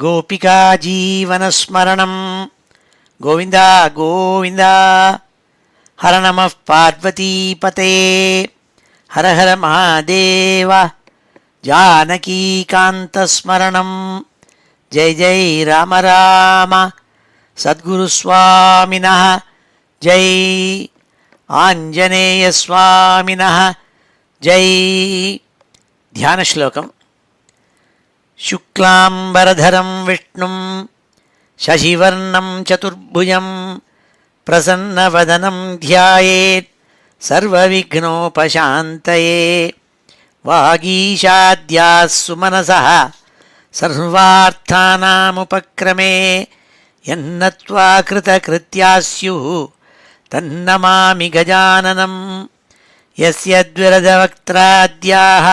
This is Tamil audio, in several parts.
गोपिका जीवनस्मरणं गोविन्द गोविन्द। हर नमः पार्वतीपते हर हर महादेव। जानकीकान्तस्मरणं जय जय राम राम। सद्गुरुस्वामिनः जय, आञ्जनेयस्वामिनः जय। ध्यानश्लोकम्। शुक्लाम्बरधरं विष्णुं शशिवर्णं चतुर्भुजं प्रसन्नवदनं ध्यायेत् सर्वविघ्नोपशान्तये। वागीशाद्याः सुमनसः सर्वार्थानामुपक्रमे यन्नत्वा कृतकृत्याः स्युः तन्नमामि गजाननं। यस्य द्विरदवक्त्राद्याः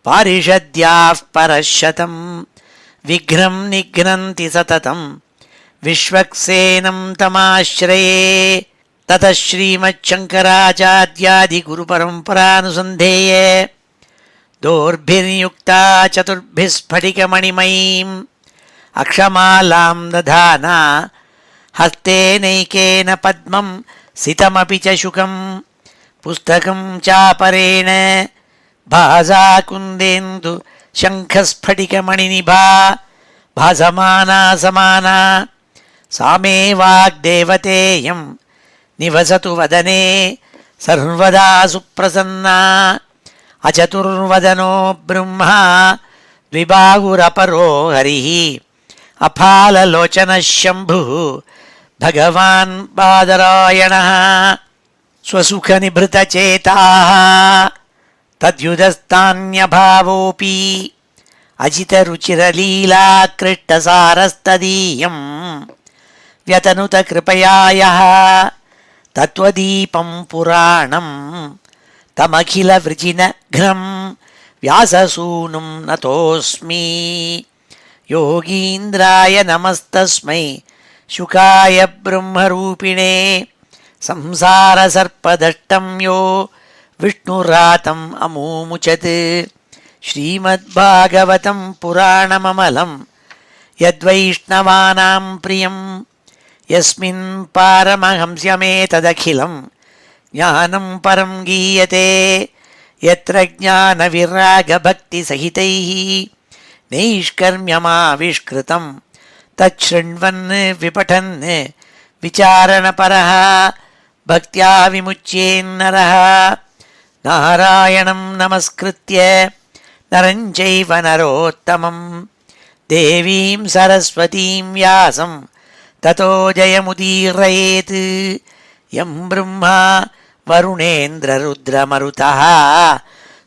पारिषद्याः परशतं विघ्नं निघ्नन्ति सततं विश्वक्सेनं तमाश्रये। ततः श्रीमच्छङ्कराचार्यादिगुरुपरम्परानुसन्धेये दोर्भिर्युक्ता चतुर्भिः स्फटिकमणिमयीम् अक्षमालां दधाना हस्तेनैकेन पद्मं सितमपि च शुकं पुस्तकं चापरेण भासा कुन्देन्दु शङ्खस्फटिकमणिनिभा भासमाना समाना। सा मे वाग्देवतेयं निवसतु वदने सर्वदा सुप्रसन्ना। अचतुर्वदनो ब्रह्मा द्विबाहुरपरो हरिः अफाललोचनः शम्भुः भगवान् बादरायणः। स्वसुखनिभृतचेताः तद्युदस्तान्यभावोऽपि अजितरुचिरलीलाकृष्टसारस्तदीयं व्यतनुतकृपया यः तत्त्वदीपं पुराणं तमखिलवृजिनघ्नं व्याससूनुं नतोऽस्मि। योगीन्द्राय नमस्तस्मै शुकाय ब्रह्मरूपिणे संसारसर्पदष्टं यो विष्णुरातम् अमूमुचत्। श्रीमद्भागवतं पुराणममलं यद्वैष्णवानां प्रियं यस्मिन् पारमहंस्यमेतदखिलं ज्ञानं परं गीयते। यत्र ज्ञानविरागभक्तिसहितैः नैष्कर्म्यमाविष्कृतं तच्छृण्वन् विपठन् विचारणपरः भक्त्या विमुच्येन्नरः। नारायणं नमस्कृत्य नरं चैव नरोत्तमं देवीं सरस्वतीं व्यासं ततो जयमुदीरयेत्। यं ब्रह्मा वरुणेन्द्ररुद्रमरुतः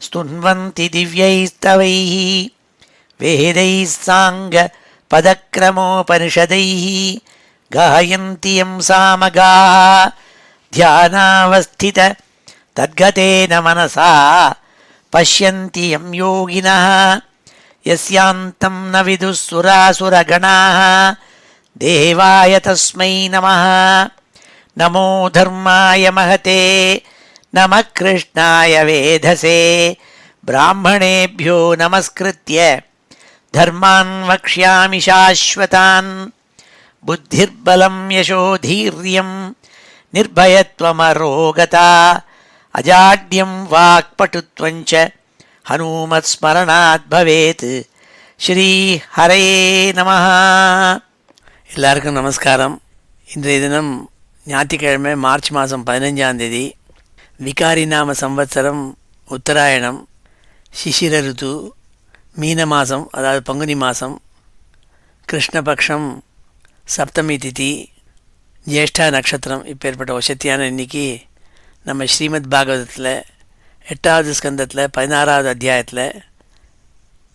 स्तुन्वन्ति दिव्यैस्तवैः वेदैः साङ्गपदक्रमोपनिषदैः गायन्ति यं सामगाः ध्यानावस्थित तद्गतेन मनसा पश्यन्ति यं योगिनः। यस्यान्तं न विदुः सुरासुरगणाः देवाय तस्मै नमः। नमो धर्माय महते नमः कृष्णाय वेधसे ब्राह्मणेभ्यो नमस्कृत्य धर्मान् वक्ष्यामि शाश्वतान्। बुद्धिर्बलं यशोधीर्यं निर्भयत्वमरोगता अजाड्यं वाक्पटुत्वञ्च हनुमत्स्मरणात् भवेत्। ஸ்ரீ ஹரே நமஹ. எல்லாருக்கும் நமஸ்காரம். இன்றைய தினம் ஞாயிற்றுக்கிழமை மார்ச் மாதம் 15ஆம் தேதி. விகாரி நாம சம்வத்சரம் உத்தராயணம், சிசிர ருது, மீன மாதம், அதாவது பங்குனி மாதம், கிருஷ்ணபக்ஷம், சப்தமி திதி, ஜேஷ்டா நட்சத்திரம். இப்பேற்பட்ட வசத்தியான இன்னைக்கு நம்ம ஸ்ரீமத் பாகவதத்தில் 8வது ஸ்கந்தத்தில் 16வது அத்தியாயத்தில்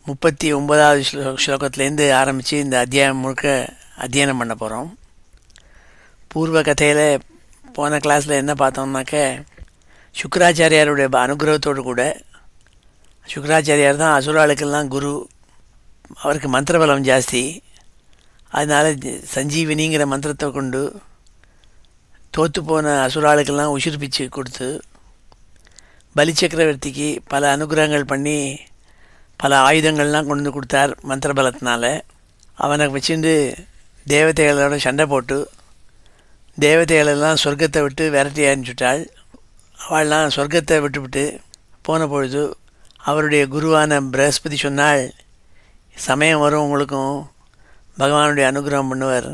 39வது ஸ்லோகத்துலேருந்து ஆரம்பித்து இந்த அத்தியாயம் முழுக்க அத்தியனம் பண்ண போகிறோம். பூர்வ கதையில் போன கிளாஸில் என்ன பார்த்தோம்னாக்க, சுக்கராச்சாரியாருடைய அனுகிரகத்தோடு கூட, சுக்கராச்சாரியார் தான் அசுராளுக்கெல்லாம் குரு, அவருக்கு மந்திரபலம் ஜாஸ்தி. அதனால் சஞ்சீவினிங்கிற மந்திரத்தை கொண்டு தோற்று போன அசுராளுக்கெல்லாம் உயிர் பிச்சு கொடுத்து பலி சக்கரவர்த்திக்கு பல அனுகிரகங்கள் பண்ணி பல ஆயுதங்கள்லாம் கொண்டு கொடுத்தார் மந்திரபலத்தினால. அவனை வச்சுட்டு தேவதைகளோட சண்டை போட்டு தேவதைகளெல்லாம் சொர்க்கத்தை விட்டு விரட்டி அனுப்பிச்சுட்டாள். அவள்லாம் சொர்க்கத்தை விட்டுவிட்டு போன பொழுது அவருடைய குருவான பிரகஸ்பதி சொன்னாள், சமயம் வரும் உங்களுக்கும் பகவானுடைய அனுகிரகம் பண்ணுவார்,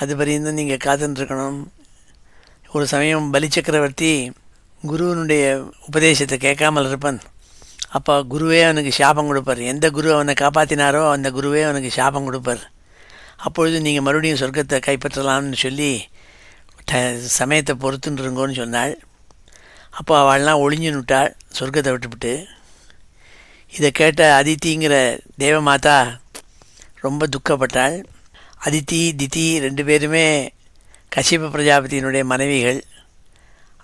அது வரையும் நீங்கள் காத்துருக்கணும். ஒரு சமயம் பலி சக்கரவர்த்தி குருவனுடைய உபதேசத்தை கேட்காமல் இருப்பான். அப்போ குருவே அவனுக்கு சாபம் கொடுப்பார். எந்த குரு அவனை காப்பாற்றினாரோ அந்த குருவே அவனுக்கு சாபம் கொடுப்பார். அப்பொழுது நீங்கள் மறுபடியும் சொர்க்கத்தை கைப்பற்றலாம்னு சொல்லி சமயத்தை பொறுத்துருங்கோன்னு சொன்னாள். அப்போ அவள்லாம் ஒளிஞ்சு விட்டாள் சொர்க்கத்தை விட்டுவிட்டு. இதை கேட்ட அதித்திங்கிற தேவமாதா ரொம்ப துக்கப்பட்டாள். அதித்தி தித்தி 2 பேருமே கஷ்யப பிரஜாபதியினுடைய மனைவிகள்.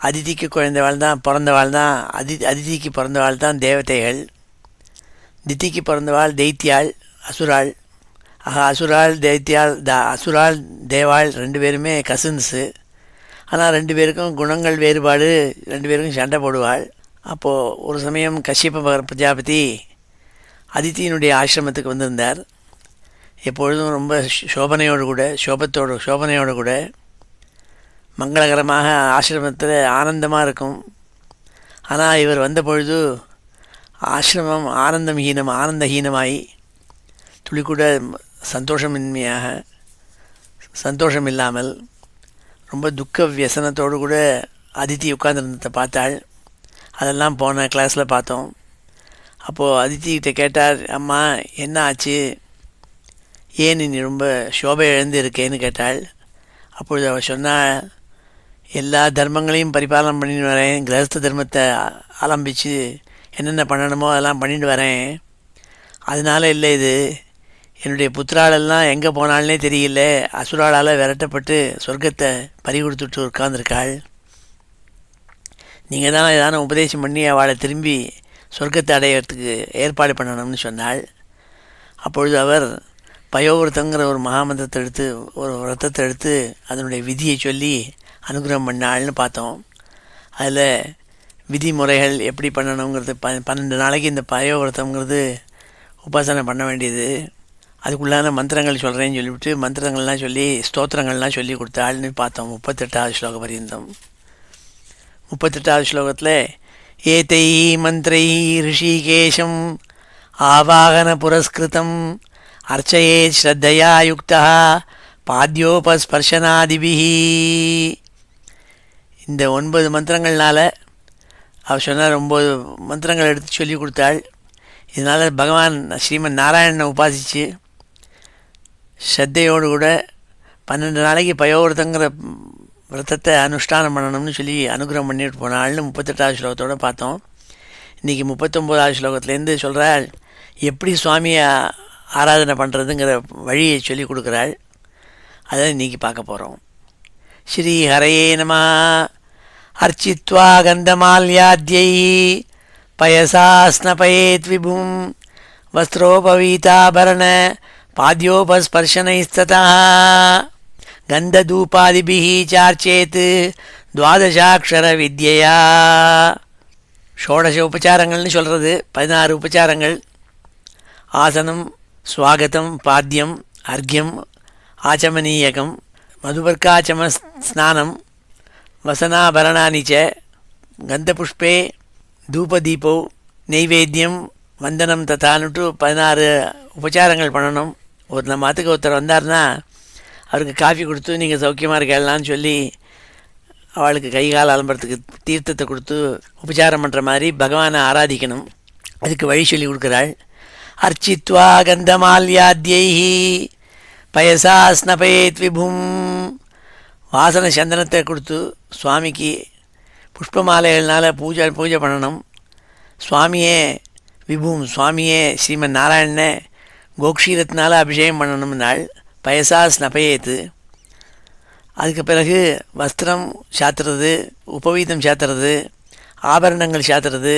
அதித்திக்கு பிறந்தவாள் தான் அதித்திக்கு பிறந்தவாள் தான் தேவதைகள். தித்திக்கு பிறந்தவாள் தெய்த்தியாள், அசுராள். அசுராள் தெய்த்தியாள், அசுராள் தேவாள் 2 பேருமே கசின்ஸு. ஆனால் 2 பேருக்கும் குணங்கள் வேறுபாடு, 2 பேருக்கும் சண்டை போடுவாள். அப்போது ஒரு சமயம் கஷ்யப பிரஜாபதி அதித்தியினுடைய ஆசிரமத்துக்கு வந்திருந்தார். எப்பொழுதும் ரொம்ப சோபனையோடு கூட மங்களகரமாக ஆசிரமத்தில் ஆனந்தமாக இருக்கும். ஆனால் இவர் வந்த பொழுது ஆசிரமம் ஆனந்தஹீனமாய் துளி கூட சந்தோஷம் இல்லாமல் ரொம்ப துக்க வியசனத்தோடு கூட அதித்தி உட்கார்ந்துருந்ததை பார்த்தாள். அதெல்லாம் போன கிளாஸில் பார்த்தோம். அப்போது அதித்திகிட்ட கேட்டார், அம்மா என்ன ஆச்சு, ஏன் நீ ரொம்ப சோபை இழந்து இருக்கேன்னு கேட்டாள். அப்பொழுது அவள் சொன்னாள், எல்லா தர்மங்களையும் பரிபாலனம் பண்ணிட்டு வரேன், கிரகஸ்த தர்மத்தை ஆரம்பித்து என்னென்ன பண்ணணுமோ அதெல்லாம் பண்ணிட்டு வரேன். அதனால இல்லை, இது என்னுடைய புத்திராலெல்லாம் எங்கே போனால்னே தெரியல, அசுராளால் விரட்டப்பட்டு சொர்க்கத்தை பறி கொடுத்துட்டு உட்கார்ந்துருக்காள். நீங்கள் தான் ஏதான உபதேசம் பண்ணி அவளை திரும்பி சொர்க்கத்தை அடையிறதுக்கு ஏற்பாடு பண்ணணும்னு சொன்னாள். அப்பொழுது அவர் பயோவிரதங்கிற ஒரு மகாமந்திரத்தை எடுத்து, ஒரு விரதத்தை எடுத்து அதனுடைய விதியை சொல்லி அனுகிரகம் பண்ணாள்னு பார்த்தோம். அதில் விதிமுறைகள் எப்படி பண்ணணுங்கிறது 12 நாளைக்கு இந்த பயோவிரதங்கிறது உபாசனை பண்ண வேண்டியது. அதுக்குள்ளான மந்திரங்கள் சொல்கிறேன்னு சொல்லிவிட்டு மந்திரங்கள்லாம் சொல்லி ஸ்தோத்திரங்கள்லாம் சொல்லி கொடுத்தாள்னு பார்த்தோம். 38வது ஸ்லோகம் பரியந்தம். 38வது ஸ்லோகத்தில் ஏதை மந்திரை ரிஷிகேஷம் ஆவாகன புரஸ்கிருதம் அர்ச்சயே ஸ்ரத்தையா யுக்தா பாத்யோபஸ்பர்ஷனாதிபிஹி. இந்த 9 மந்திரங்கள்னால் அவர் சொன்னார், 9 மந்திரங்கள் எடுத்து சொல்லி கொடுத்தாள். இதனால் பகவான் ஸ்ரீமன் நாராயணனை உபாசித்து ஸ்ரத்தையோடு கூட 12 நாளைக்கு பயோவிரதங்கிற விரதத்தை அனுஷ்டானம் பண்ணணும்னு சொல்லி அனுகிரகம் பண்ணிட்டு போனாள்னு 38வது ஸ்லோகத்தோடு பார்த்தோம். இன்றைக்கி 39வது ஸ்லோகத்துலேருந்து சொல்கிறாள், எப்படி சுவாமியை ஆராதனை பண்ணுறதுங்கிற வழியை சொல்லி கொடுக்குறாள். அதை இன்றைக்கி பார்க்க போகிறோம். ஸ்ரீ ஹரயே நம. அர்ச்சித்வா கந்தமால்யாத்யை பயசா ஸ்னபயேத் விபும் வஸ்திரோபவீதாபரண பாத்யோபஸ்பர்ஷனைஸ்ததா கந்ததூபாதிபிஹ சார்ச்சேத் துவாதசாட்சர வித்யயா. ஷோடச உபச்சாரங்கள்னு சொல்கிறது 16 உபச்சாரங்கள். ஆசனம், ஸ்வாகதம், பாத்தியம், அர்க்யம், ஆச்சமனீயகம், மதுபர்காச்சம ஸ்நானம், வசனாபரணானி ச, கந்தபுஷ்பே தூபதீபோ, நெய்வேத்தியம், வந்தனம் தத்தான்னுட்டு 16 உபச்சாரங்கள் பண்ணணும். நம்ம மாத்துக்கு ஒருத்தர் வந்தார்னா அவருக்கு காஃபி கொடுத்து நீங்கள் சௌக்கியமாக இருக்கலான்னு சொல்லி அவளுக்கு கை கால் அலம்புறதுக்கு தீர்த்தத்தை கொடுத்து உபச்சாரம் பண்ணுற மாதிரி பகவானை ஆராதிக்கணும். அதுக்கு வழி சொல்லி கொடுக்குறாள். அர்ச்சித்வா கந்தமால்யாத்யைஹி பயசா ஸ்னபயேத் விபும். வாசன சந்தனத்தை கொடுத்து சுவாமிக்கு புஷ்பமாலைகள்னால் பூஜை பண்ணணும். சுவாமியே விபும், சுவாமியே ஸ்ரீமன் நாராயணனை கோக்ஷீரத்தினால அபிஷேகம் பண்ணணும்னாள். பயசா ஸ்னபயேத்து. அதுக்கு பிறகு வஸ்திரம் சாத்துறது, உபவீதம் சாத்துறது, ஆபரணங்கள் சாத்துறது,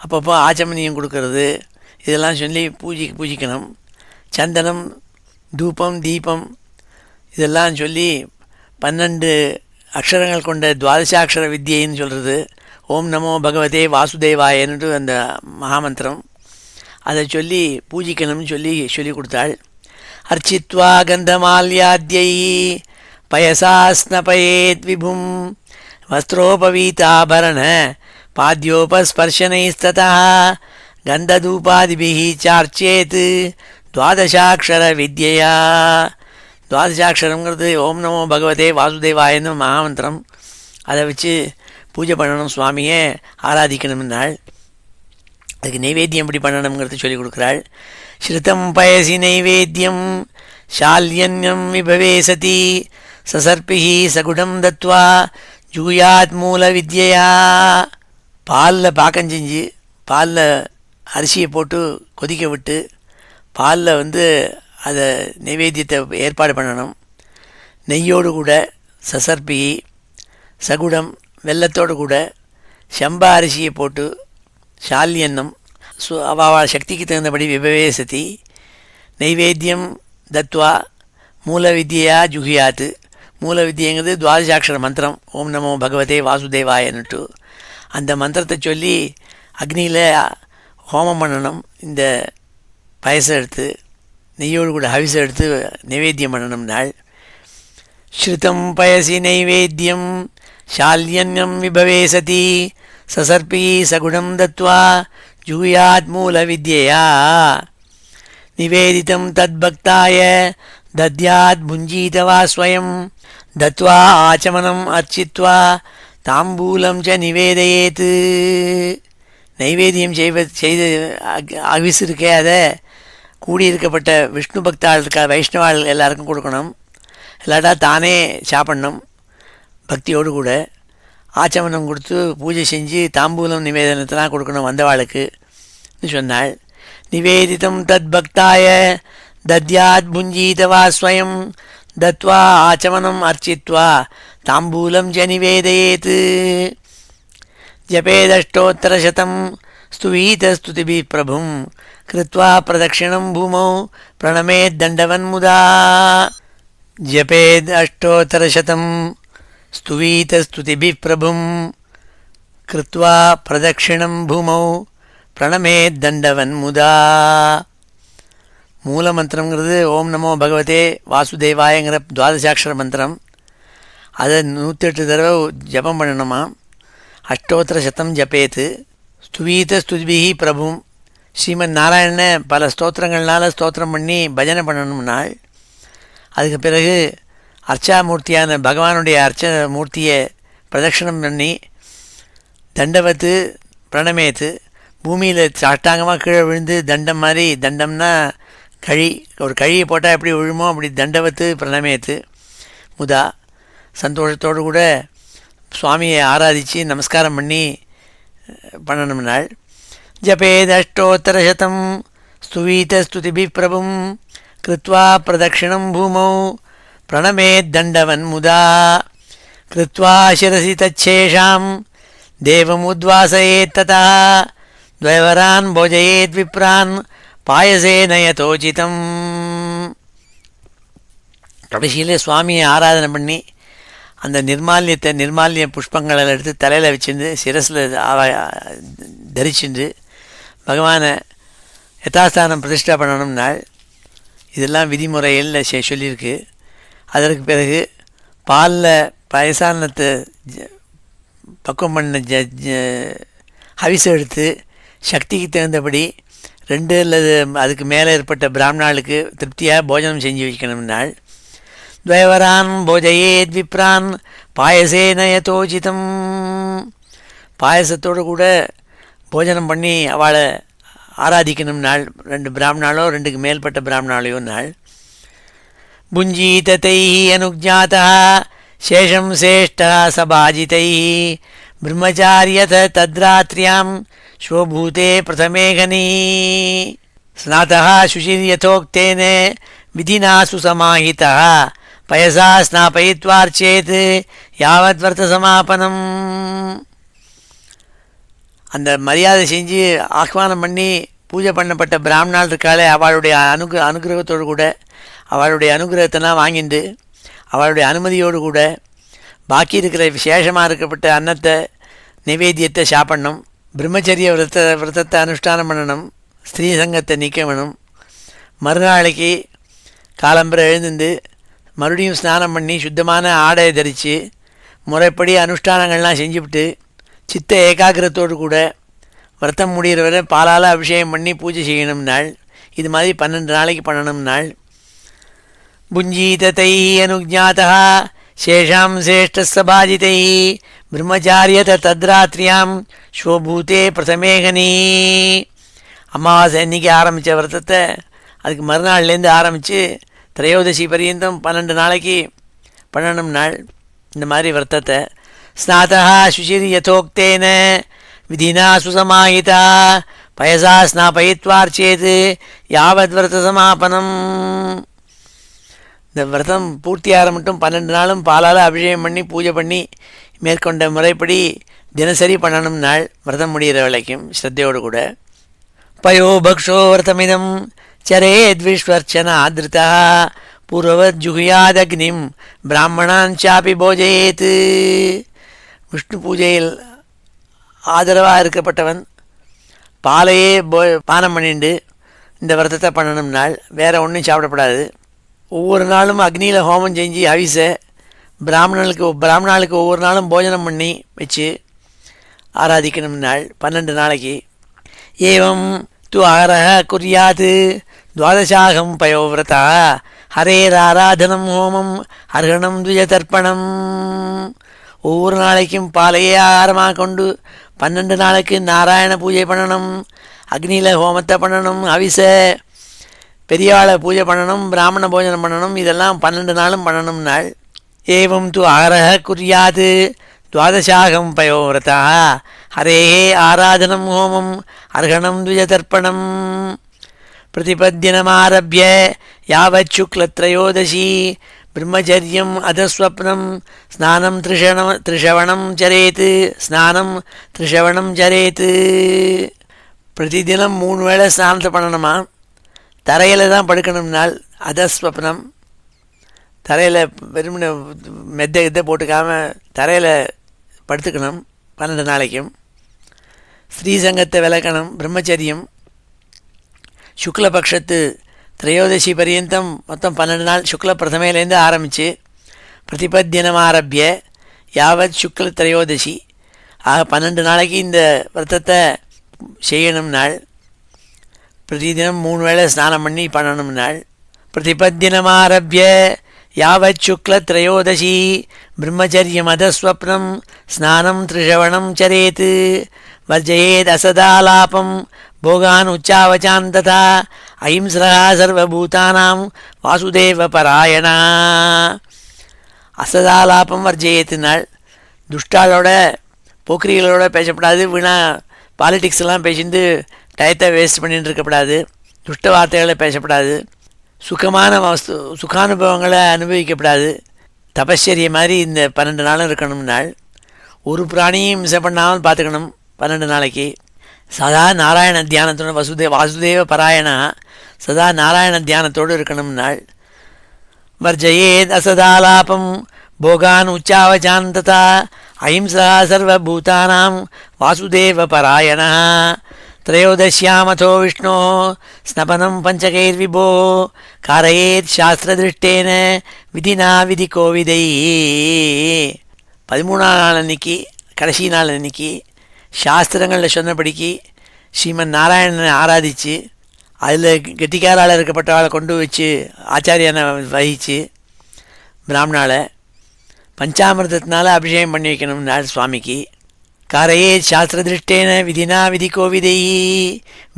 அப்பப்போ ஆச்சமனியம் கொடுக்கறது, இதெல்லாம் சொல்லி பூஜிக்கணும். சந்தனம், தூபம், தீபம் இதெல்லாம் சொல்லி 12 அக்ஷரங்கள் கொண்ட துவாதசாட்சர வித்யைன்னு சொல்கிறது. ஓம் நமோ பகவதே வாசுதேவாயன்னுட்டு அந்த மகாமந்திரம், அதை சொல்லி பூஜிக்கணும்னு சொல்லி கொடுத்தாள். அர்ச்சித்வா கந்தமால்யாத்யை பயசா ஸ்நபயேத் விபும் வஸ்திரோபவீதாபரண பாத்யோபஸ்பர்ஷனைஸ்ததா கந்ததூபாதிபிஹி சார்ச்சேத் துவாதசாட்சர வித்யா. துவாதசாட்சரங்கிறது ஓம் நமோ பகவதே வாசுதேவாயன்னு மகாமந்திரம். அதை வச்சு பூஜை பண்ணணும், சுவாமியை ஆராதிக்கணும்னாள். அதுக்கு நைவேத்தியம் எப்படி பண்ணணுங்கிறது சொல்லிக் கொடுக்குறாள். ஸ்ருதம் பயசி நைவேத்தியம் ஷால்யன்யம் விபவே சதி சசர்பிஹி சகுடம் தத்வா ஜூயாத் மூல வித்யா. பாலில் பாக்கம் செஞ்சு பாலில் அரிசியை போட்டு கொதிக்க விட்டு பாலில் அதை நைவேத்தியத்தை ஏற்பாடு பண்ணணும். நெய்யோடு கூட சசர்பி சகுடம் வெல்லத்தோடு கூட செம்பா அரிசியை போட்டு ஷால்யன்னம் அவள் சக்திக்கு தகுந்தபடி விபவேசதி நைவேத்தியம் தத்வா மூல வித்யா ஜுகியாத்து. மூல வித்யங்கிறது துவாதசாட்சர மந்திரம், ஓம் நமோ பகவதே வாசுதேவாயன்னுட்டு. அந்த மந்திரத்தை சொல்லி அக்னியில் ஹோமம் பண்ணணும். இந்த பயசம் எடுத்து நெய்யோடு கூட ஹவிசம் எடுத்து நைவேத்தியம் பண்ணணும் நாள். ஸ்ருதம் பயசி நைவேத்தியம் ஷால்யன்யம் விபவே சதி சசர்பி சகுடம் தத்வா ஜூயாத் மூல வித்யா. நிவேதிதம் தத்பக்தாய தத்யாத் புஞ்சீதவா ஸ்வயம் தத்வா ஆச்சமனம் அர்ச்சித்வா தாம்பூலம் ச நிவேதயேத். நைவேத்தியம் செய்து அவிசு இருக்கே, அதை கூடியிருக்கப்பட்ட விஷ்ணு பக்தாள் இருக்கா வைஷ்ணவாள் எல்லாருக்கும் கொடுக்கணும். இல்லாட்டா தானே சாப்பிட்ணும். பக்தியோடு கூட ஆச்சமனம் கொடுத்து பூஜை செஞ்சு தாம்பூலம் நிவேதனத்தெல்லாம் கொடுக்கணும் வந்தவாளுக்குன்னு சொன்னாள். நிவேதிதம் தத் பக்தாய தத்யாத் புஞ்சீதவா ஸ்வயம் தத்வா ஆச்சமனம் அர்ச்சித்வா தாம்பூலம் ச நிவேதயேத். ஜபேதஷ்டோத்தரசதம் ஸ்துவீதஸ்துதிபிः பிரபும் கிருத்வா பிரதட்சிணம் பூமௌ பிரணமேத் தண்டவன்முதா. ஜபேத் அஷ்டோத்தரசதம் ஸ்துவீதஸ்துதிபிः பிரபும் கிருத்வா பிரதட்சிணம் பூமௌ பிரணமேத் தண்டவன்முதா. மூல மந்திரங்கிறது ஓம் நமோ பகவதே வாசுதேவாயங்கிற துவாதசாட்சர மந்திரம். அதை 108 தடவை ஜபம் பண்ணணுமா. அஷ்டோத்தர சதம் ஜபேத்து ஸ்துவீத ஸ்துதிபிஹி பிரபும். ஸ்ரீமன் நாராயணனை பல ஸ்தோத்திரங்கள்னால ஸ்தோத்திரம் பண்ணி பஜனை பண்ணணும்னாள். அதுக்கு பிறகு அர்ச்சாமூர்த்தியான பகவானுடைய மூர்த்தியை பிரதட்சிணம் பண்ணி தண்டவத்து பிரணமேத்து பூமியில் சாட்டாங்கமாக கீழே விழுந்து தண்டம் மாதிரி, தண்டம்னா கழி, ஒரு கழியை போட்டால் எப்படி விழுமோ அப்படி தண்டவத்து பிரணமேத்து முதா சந்தோஷத்தோடு கூட சுவாமியை ஆராதித்து நமஸ்காரம் பண்ணி பண்ணணும்னாள். ஜபேதஷ்டோத்தரசதம் ஸ்துவீதஸ்துதிபிः பிரபும் கிருத்வா பிரதட்சிணம் பூமௌ பிரணமேத் தண்டவன்முதா. கிருத்வா சிரசி தச்சேஷாம் தேவமுத்வாசயேத் ததா துவைவரான் போஜயேத் விப்ரான் பாயசேன யதோசிதம். கடைசியில் சுவாமியை ஆராதனை பண்ணி அந்த நிர்மால்ய புஷ்பங்களை எடுத்து தலையில் வச்சுருந்து சிரஸில் தரிச்சுண்டு பகவானை யதாஸ்தானம் பிரதிஷ்டா பண்ணணும்னாள். இதெல்லாம் விதிமுறையில் சொல்லியிருக்கு. அதற்கு பிறகு பாலில் பாயசானத்தை பக்குவம் பண்ண ஹவிசம் எடுத்து சக்திக்கு தகுந்தபடி 2 அல்லது அதுக்கு மேலே ஏற்பட்ட பிராமணாளுக்கு திருப்தியாக போஜனம் செஞ்சு வைக்கணும்னாள். துவைவரான் போஜயேத் விப்ரான் பாயசேன யதோசிதம். பாயசத்தோடு கூட போஜனம் பண்ணி அவளை ஆராதிக்கணும் நாள். 2 பிராமணாலோ 2க்கு மேற்பட்ட பிராமணாலையோ நாள். புஞ்சீததை அனுஜாதா சேஷம் சேஷ்டா சபாஜிதை பிரம்மச்சாரியத தத்ராத்ரியாம் ஸ்வபூதே பிரதமே கனி. ஸ்நாதா சுஷிர்யதோக்தேன விதினா சுசமாஹிதா பயசா ஸ்நாபயித்வார்ச்சேத் யாவத் வர்த்த சமாபனம். அந்த மரியாதை செஞ்சு ஆஹ்வானம் பண்ணி பூஜை பண்ணப்பட்ட பிராமணால் இருக்காளே, அவளுடைய அனுகிரகத்தோடு கூட அவளுடைய அனுகிரகத்தெல்லாம் வாங்கிண்டு அவளுடைய அனுமதியோடு கூட பாக்கி இருக்கிற விசேஷமாக இருக்கப்பட்ட அன்னத்தை நைவேத்தியத்தை சாப்பிடணும். பிரம்மச்சரிய விரதத்தை அனுஷ்டானம் பண்ணணும். ஸ்திரீ சங்கத்தை நீக்க வேணும். மறுநாளைக்கு காலம்பரை எழுந்து மறுபடியும் ஸ்நானம் பண்ணி சுத்தமான ஆடையை தரித்து முறைப்படி அனுஷ்டானங்கள்லாம் செஞ்சுவிட்டு சித்த ஏகாகிரத்தோடு கூட விரதம் முடிகிற வரை பாலால் அபிஷேகம் பண்ணி பூஜை செய்யணும் நாள். இது மாதிரி 12 நாளைக்கு பண்ணணும் நாள். புஞ்சீதத்தை அனுஜாதா சேஷாம் சேஷ்டஸ்தபாஜிதை பிரம்மச்சாரியத தத்ராத்ரியாம் ஸ்வபூதே பிரதமேகனி. அமாவாசை அன்றைக்கி ஆரம்பித்த விரதத்தை அதுக்கு மறுநாள்லேருந்து ஆரம்பித்து திரையோதசி பரியந்தம் 12 நாளைக்கு பண்ணணும் நாள். இந்த மாதிரி விரதத்தை ஸ்நாதா சுச்சிர் யதோக்தேன விதினா சுசமாஹிதா பயசா ஸ்நாபயித்வார்ச்சேது யாவத் விரத சமாபனம். இந்த விரதம் பூர்த்தியாகிற மட்டும் 12 நாளும் பாலால் அபிஷேகம் பண்ணி பூஜை பண்ணி மேற்கொண்ட முறைப்படி தினசரி பண்ணணும் நாள். விரதம் முடிகிற வேலைக்கும் ஸ்ரத்தையோடு கூட. பயோ பக்ஷோ விரதமிதம் சரேத்விஸ்வர்ச்சன ஆதிருத்தா பூர்வவத் ஜுகுயாதக்னிம் பிராமணாஞ்சாபி போஜயேத். விஷ்ணு பூஜையில் ஆதரவாக இருக்கப்பட்டவன் பாலையே பானம் பண்ணிண்டு இந்த விரதத்தை பண்ணணும் நாள். வேறு ஒன்றும் சாப்பிடப்படாது. ஒவ்வொரு நாளும் அக்னியில் ஹோமம் செஞ்சு அவிசை பிராமணாளுக்கு ஒவ்வொரு நாளும் போஜனம் பண்ணி வச்சு ஆராதிக்கணும் நாள் 12 நாளைக்கு. ஏவம் து ஆரஹ குர்யாத் துவாதசாகம் பயோவிரதா ஹரேராராதனம் ஹோமம் அர்ஹணம் துஜதர்ப்பணம். ஒவ்வொரு நாளைக்கும் பாலையே ஆகாரமாக கொண்டு 12 நாளைக்கு நாராயண பூஜை பண்ணணும், அக்னியில் ஹோமத்தை பண்ணணும், அவிச பெரியவாளை பூஜை பண்ணணும், பிராமண போஜனம் பண்ணணும். இதெல்லாம் 12 நாளும் பண்ணணும் நாள். ஏவம் து ஆரஹ குர்யாத் துவாதசாகம் பயோவிரதா ஹரே ஆராதனம் ஹோமம் அர்ஹணம் துஜதர்ப்பணம். பிரதிபத்தியனமாரபிய யாவத் சுக்லத்ரயோதசி பிரம்மச்சரியம் அதஸ்வப்னம் ஸ்நானம் த்ரிஷவணம் சரேத். ஸ்நானம் த்ரிஷவணம் சரேத். பிரதிதினம் 3 வேளை ஸ்நானத்தை பண்ணணுமா. தரையில் தான் படுக்கணும் நாள். அதஸ்வப்னம் தரையில் வெறும் மெத்தை போட்டுக்காமல் தரையில் படுத்துக்கணும் 12 நாளைக்கும். ஸ்ரீசங்கத்தை விளக்கணும். பிரம்மச்சரியம் சுக்லபக்ஷத்து திரையோதசி பரியந்தம் மொத்தம் 12 நாள். சுக்ல பிரதமையிலேருந்து ஆரம்பித்து பிரதிபத்தியனம் ஆரம்பிய யாவத் சுக்ல திரையோதசி ஆக 12 நாளைக்கு இந்த விரதத்தை செய்யணும் நாள். பிரதிதினம் 3 வேளை ஸ்நானம் பண்ணி பண்ணணும் நாள். பிரதிபத்தியனம் ஆரம்பிய யாவத் சுக்ல திரையோதசி பிரம்மச்சரியம் அதஸ்வப்னம் ஸ்நானம் த்ரிஷவணம் சரேத். வர்ஜயேத் அசதாலாபம் போகான் உச்சாவச்சான் ததா அஹிம்சா சர்வபூதானாம் வாசுதேவ பராயணா. அசதாலாபம் வர்ஜயேத்து நாள். துஷ்டாளோட போக்கிரிகளோட பேசப்படாது. வீணா பாலிட்டிக்ஸ்லாம் பேசிட்டு டயத்தை வேஸ்ட் பண்ணிட்டு இருக்கக்கூடாது. துஷ்ட வார்த்தைகளை பேசப்படாது. சுகமான சுகானுபவங்களை அனுபவிக்கப்படாது. தபஸ்சரிய மாதிரி இந்த 12 நாளும் இருக்கணும் நாள். ஒரு பிராணியும் மிஸ் பண்ணாமல் பார்த்துக்கணும் 12 நாளைக்கு. சதா நாராயண தியானத்தோடு வாசுதேவ பராயணா சதா நாராயண தியானத்தோடு இருக்கணும் நாள். வர்ஜயேத் அசதாலாபம் போகான் உச்சாவச்சான் ததா அஹிம்சா சர்வபூதானாம் வாசுதேவ பராயணா. த்ரயோதஷ்யாமதோ விஷ்ணோ ஸ்னபனம் பஞ்சகைர்விபோ காரயேத் சாஸ்திரதிருஷ்டேன விதினா விதி கோவிதை. 13ஆம் நாள் அன்னைக்கு கடைசி நாள் அன்னைக்கு சாஸ்திரங்களில் சொன்னபடிக்கு ஸ்ரீமன் நாராயணனை ஆராதித்து அதில் கெட்டிக்காரால் இருக்கப்பட்டவாளை கொண்டு வச்சு ஆச்சாரியனை வகித்து பிராமணாவை பஞ்சாமிர்தத்தினால அபிஷேகம் பண்ணி வைக்கணும் நாள் சுவாமிக்கு. காரையே சாஸ்திர திருஷ்டேன விதினா விதி கோவிதை.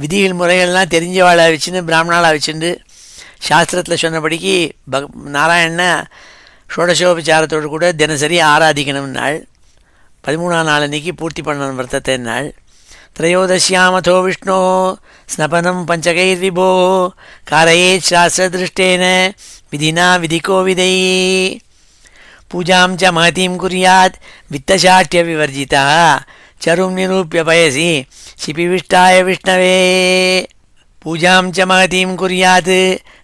விதிகள் முறைகள்லாம் தெரிஞ்சவாளை வச்சுன்னு பிராமணாளாக வச்சுட்டு சாஸ்திரத்தில் சொன்னபடிக்கு நாராயணனை ஷோடசோபச்சாரத்தோடு கூட தினசரி ஆராதிக்கணும் நாள். 13ஆம் நாள் அன்றைக்கி பூர்த்தி பண்ணணும் விரதத்தை நாள். த்ரயோதஷ்யாமதோ விஷ்ணோ ஸ்னபனம் பஞ்சகைர்விபோ காரயேத் சாஸ்திரதிருஷ்டேன விதினா விதி கோவிதை. பூஜாம் ச மகதீம் குர்யாத் வித்தசாட்ய விவர்ஜிதா சரும் நிரூப்ய பயசி சிபிவிஷ்டாய விஷ்ணவே. பூஜாம் ச மகதீம் குர்யாத்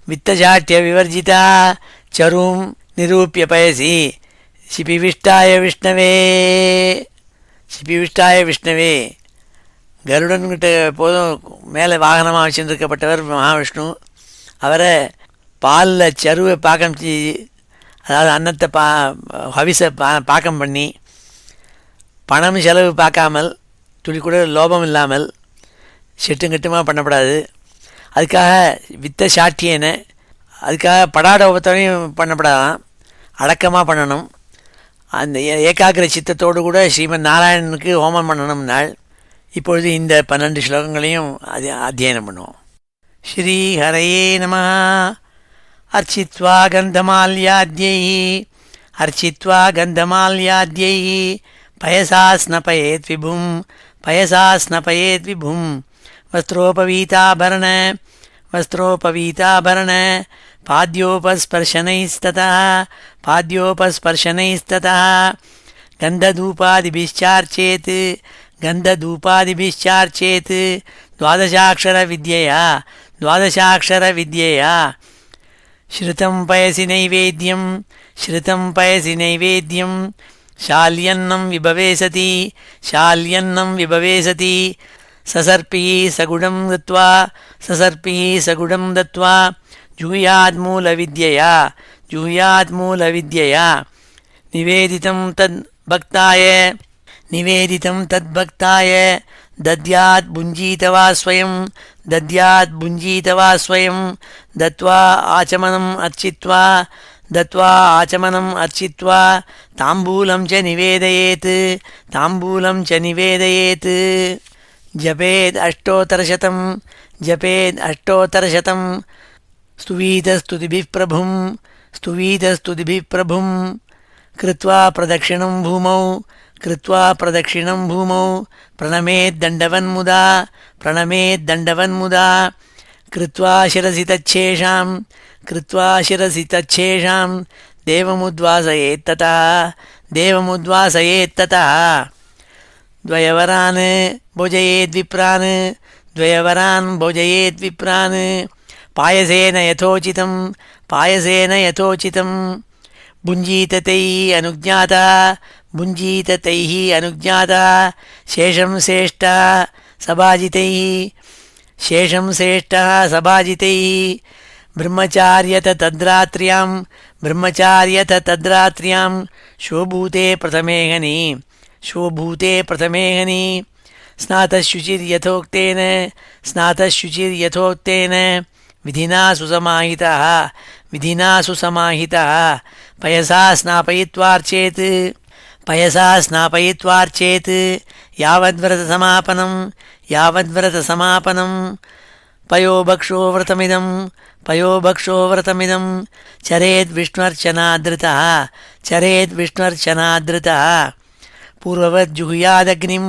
வித்தசாட்ய விவர்ஜிதா சரும் நிரூப்ய பயசி சிபிவிஷ்டாய விஷ்ணவே. சிபிவிஷ்டாய விஷ்ணவே. கருடன்கிட்ட போதும் மேலே வாகனமாக வச்சுருக்கப்பட்டவர் மகாவிஷ்ணு. அவரை பாலில் சருவை பாக்கம் அதாவது அன்னத்தை ஹவிசை பாக்கம் பண்ணி பணம் செலவு பார்க்காமல் துளி கூட லோபம் இல்லாமல் செட்டுங்கட்டுமாக பண்ணப்படாது. அதுக்காக வித்த சாட்டியனை அதுக்காக படாடோபத்தையும் பண்ணப்படாதான், அடக்கமாக பண்ணணும். அந்த ஏகாகிர சித்தத்தோடு கூட ஸ்ரீமன் நாராயணனுக்கு ஹோமம் பண்ணணும்னால் இப்பொழுது இந்த 12 ஸ்லோகங்களையும் அத்தியனம் பண்ணுவோம். ஸ்ரீ ஹரையே நமः. அர்ச்சித்வா கந்தமால்யாத்யைः அர்ச்சித்வா கந்தமால்யாத்யைः பயசா ஸ்னபயேத் விபும் பயசா ஸ்னபயேத் விபும் வஸ்திரோபவீதாபரண வஸ்திரோபவீதாபரண பாத்யோபஸ்பர்ஷனைஸ்ததா பாத்யோபஸ்பர்ஷனைஸ்ததா கந்ததூபாதிபிश्चार्चेत् गन्धधूपादिभिश्चार्चेत् द्वादशाक्षरविद्यया द्वादशाक्षरविद्यया श्रुतं पयसि नैवेद्यं श्रुतं पयसि नैवेद्यं शाल्यन्नं विभवे सति शाल्यन्नं विभवे सति ससर्पिः सगुणं दत्त्वा ससर्पिः सगुणं दत्त्वा जूयाद्मूलविद्यया जूयाद्मूलविद्यया निवेदितं तद्भक्ताय निवेदितं तद्भक्ताय दद्यात् भुञ्जीतवा स्वयं दद्यात् भुञ्जीतवा स्वयं दत्त्वा आचमनम् अर्चित्वा दत्त्वा आचमनम् अर्चित्वा ताम्बूलं च निवेदयेत् ताम्बूलं च निवेदयेत् जपेद् अष्टोत्तरशतं जपेद् अष्टोत्तरशतं स्तुवीतस्तुतिभिः प्रभुं स्तुवीतस्तुतिभिः प्रभुं कृत्वा प्रदक्षिणं भूमौ कृत्वा प्रदक्षिणं भूमौ प्रणमेद्दण्डवन्मुदा प्रणमेद्दण्डवन्मुदा कृत्वा शिरसि तच्छेषां कृत्वा शिरसि तच्छेषां देवमुद्वासयेत्ततः देवमुद्वासयेत्ततः द्वयवरान् भोजयेद्विप्रान् द्वयवरान् भोजयेद्विप्रान् पायसेन यथोचितं पायसेन यथोचितं भुञ्जीत तैः अनुज्ञाता भुञ्जीत तैः अनुज्ञाता शेषं श्रेष्ठः सभाजितैः शेषं श्रेष्ठः सभाजितैः ब्रह्मचार्यत तद्रात्र्यां ब्रह्मचार्यत तद्रात्र्यां शोभूते प्रथमेहनि शोभूते प्रथमेहनि स्नातशुचिर्यथोक्तेन स्नातशुचिर्यथोक्तेन विधिना सुसमाहितः विधिना सुसमाहितः पयसा स्नापयित्वार्चेत् पयसा स्नापयित्वार्चेत् यावद्व्रतसमापनं यावद्व्रतसमापनं पयोभक्षो व्रतमिदं पयोभक्षो व्रतमिदं चरेद्विष्णुर्चनादृतः चरेद्विष्णुर्चनादृतः पूर्ववज्जुहुयादग्निं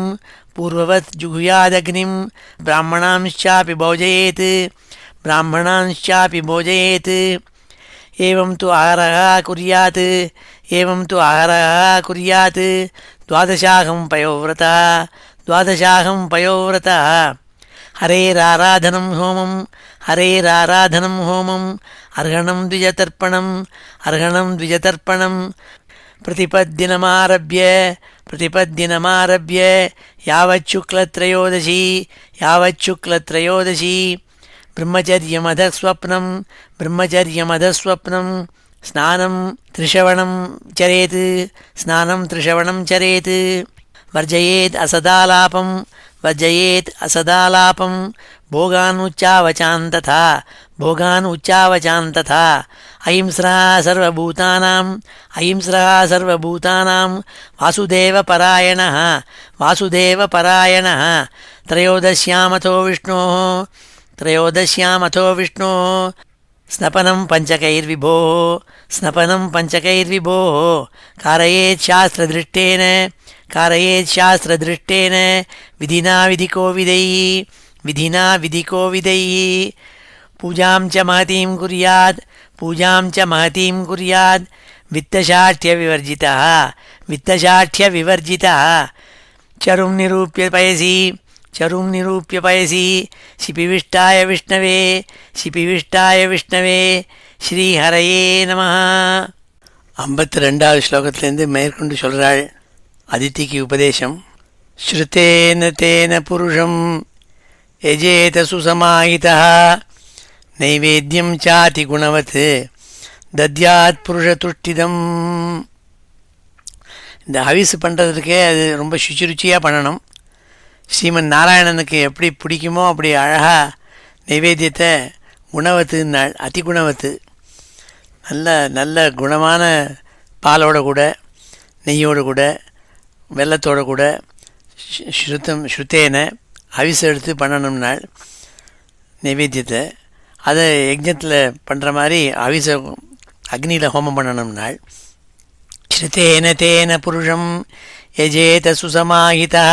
पूर्ववज्जुहुयादग्निं ब्राह्मणांश्चापि भोजयेत् ब्राह्मणांश्चापि भोजयेत् एवं तु आहारः कुर्यात् एवं तु आहारः कुर्यात् द्वादशाहं पयोव्रतः द्वादशाहं पयोव्रतः हरेराराधनं होमं हरेराराधनं होमम् अर्हणं द्विजतर्पणम् अर्हणं द्विजतर्पणं प्रतिपद्दिनमारभ्य प्रतिपद्दिनमारभ्य यावच्छुक्लत्रयोदशी यावच्छुक्लत्रयोदशी ब्रह्मचर्यमधस्वप्नं ब्रह्मचर्यमधस्वप्नं स्नानं त्रिश्रवणं चरेत् स्नानं त्रिश्रवणं चरेत् वर्जयेत् असदालापं वर्जयेत् असदालापं भोगान् उच्चावचान् तथा भोगान् उच्चावचान् तथा अहिंस्रः सर्वभूतानाम् अहिंस्रः सर्वभूतानां वासुदेवपरायणः वासुदेवपरायणः त्रयोदश्यामथो विष्णोः त्रयोदश्यामथो विष्णोः स्नपनं पञ्चकैर्विभोः स्नपनं पञ्चकैर्विभोः कारयेत् शास्त्रदृष्टेन कारयेत् शास्त्रदृष्टेन विधिना विधिकोविदैः विधिना विधिकोविदैः पूजां च महतीं कुर्यात् पूजां च महतीं कुर्यात् वित्तशाठ्यविवर्जितः वित्तशाठ्यविवर्जितः चरुं निरूप्य पयसि चरुं निरूप्य पयसि शिपिविष्टाय विष्णवे शिपिविष्टाय विष्णवे ஸ்ரீஹரையே நமः. 52வது ஸ்லோகத்திலேருந்து மேற்கொண்டு சொல்கிறாள் அதித்திக்கு உபதேசம். ஸ்ருதேன தேன புருஷம் யஜேத சுசமாஹிதः நைவேத்தியம் சாதி குணவத் தத்யாத் புருஷதுஷ்டிதம். இந்த ஹவிஸ் பண்ணுறதுக்கே அது ரொம்ப சுச்சிருச்சியாக பண்ணணும். ஸ்ரீமன் நாராயணனுக்கு எப்படி பிடிக்குமோ அப்படி அழகாக நைவேத்தியத்தை குணவத்துனாள், அதி குணவத்து, நல்ல நல்ல குணமான பாலோட கூட, நெய்யோடு கூட, வெள்ளத்தோடு கூட ஸ்ருத்தேன ஹவிஸ் எடுத்து பண்ணணும்னாள் நைவேத்தியத்தை. அதை யஜ்ஞத்தில் பண்ணுற மாதிரி ஹவிஸை அக்னியில் ஹோமம் பண்ணணும்னாள். ஸ்ருதேன தேன புருஷம் யஜேத சுசமாஹிதா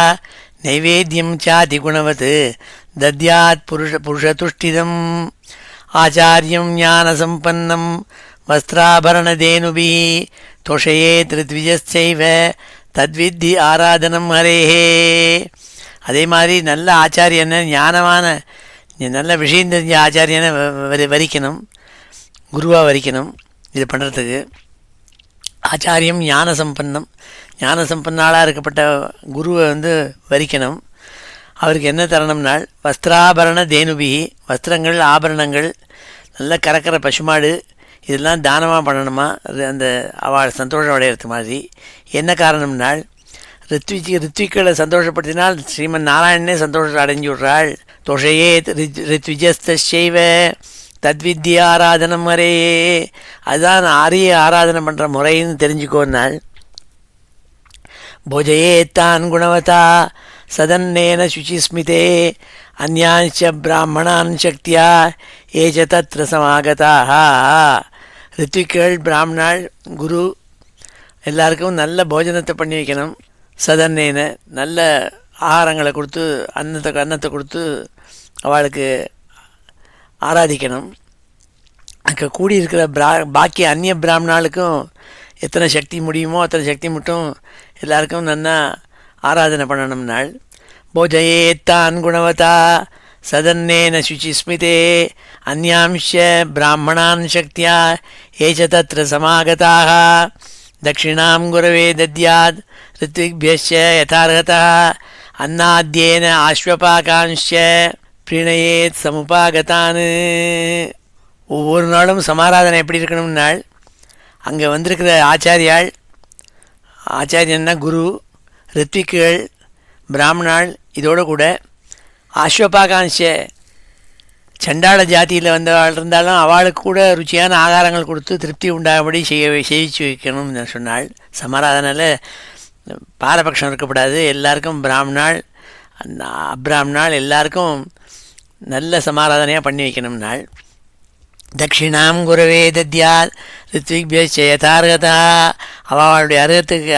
நைவேத்தியம் சாதி குணவத் தத்யாத் புருஷதுஷ்டிதம். ஆச்சாரியம் ஞானசம்பன்னம் வஸ்திராபரணதேனுபிः தோஷயேத் ரித்விஜஸ்சைவ தத்வித்தி ஆராதனம் ஹரேஹே. அதே மாதிரி நல்ல ஆச்சாரியனை, ஞானமான நல்ல விஷயம் தெரிஞ்ச ஆச்சாரியனை வரிக்கணும், குருவாக வரிக்கணும். இது பண்ணுறதுக்கு ஆச்சாரியம் ஞானசம்பன்னம், ஞானசம்பன்னாளாக இருக்கப்பட்ட குருவை வரிக்கணும். அவருக்கு என்ன தரணும்னால் வஸ்திராபரண தேனுபி, வஸ்திரங்கள், ஆபரணங்கள், நல்ல கறக்கிற பசுமாடு, இதெல்லாம் தானமாக பண்ணணுமா. அது அந்த அவள் சந்தோஷம் அடையிறது மாதிரி. என்ன காரணம்னால் ரித்விக்களை சந்தோஷப்படுத்தினால் ஸ்ரீமன் நாராயணனே சந்தோஷம் அடைஞ்சு விட்றாள். தோஷையே ரித்விஜஸ்தைவ தத்வித்தி ஆராதனம் ஹரேயே. அதுதான் ஆரிய ஆராதனை பண்ணுற முறைன்னு தெரிஞ்சுக்கோனால். போஜயேத்தான் குணவதா சதன்னேன சுச்சிஸ்மிதே அந்யான்ச பிராமணான் சக்தியா ஏச்ச தத்ர சமாகதாக. ரித்விக்கள், பிராமணாள், குரு எல்லாருக்கும் நல்ல போஜனத்தை பண்ணி வைக்கணும். சதன்னேன நல்ல ஆகாரங்களை கொடுத்து, அன்னத்தை கொடுத்து அவளுக்கு ஆராதிக்கணும். அங்கே கூடியிருக்கிற பாக்கி அந்நிய பிராமணாளுக்கும் எத்தனை சக்தி முடியுமோ அத்தனை சக்தி மட்டும் எல்லாருக்கும் நன்னா ஆராதனை பண்ணணும்னாள். போஜயேத்தான் குணவதா சதன்னேன சுச்சிஸ்மிதே அந்யாம்ச பிராமணான் சக்தியா ஏச்ச தத்ர சமாகதாக. தட்சிணாம் குரவே தத்யாத் ரித்விக்பியஸ்ச யதார்ஹதா அன்னாத்யேன ஆஸ்வபாகான்ஷ பிரணயேத் சமுபாகதான். ஒவ்வொரு நாளும் சமாராதனை எப்படி இருக்கணும்னாள் அங்கே வந்திருக்கிற ஆச்சாரியன்னா குரு, ரித்விக்குகள், பிராமணாள், இதோடு கூட ஆஸ்வபாகான்ஷ சண்டாள ஜாதியில் வந்தவாள் இருந்தாலும் அவளுக்கு கூட ருச்சியான ஆகாரங்கள் கொடுத்து திருப்தி உண்டாகும்படி செய்விச்சு வைக்கணும்னு சொன்னாள். சமாராதனையில் பாரபட்சம் இருக்கக்கூடாது. எல்லாருக்கும் பிராமணாள், அப்ராமணாள் எல்லாருக்கும் நல்ல சமாராதனையாக பண்ணி வைக்கணும்னாள். தட்சிணாம் குரவே தத்யாத் ரித்விக்பியஸ்ச யதார்ஹதா. அவளுடைய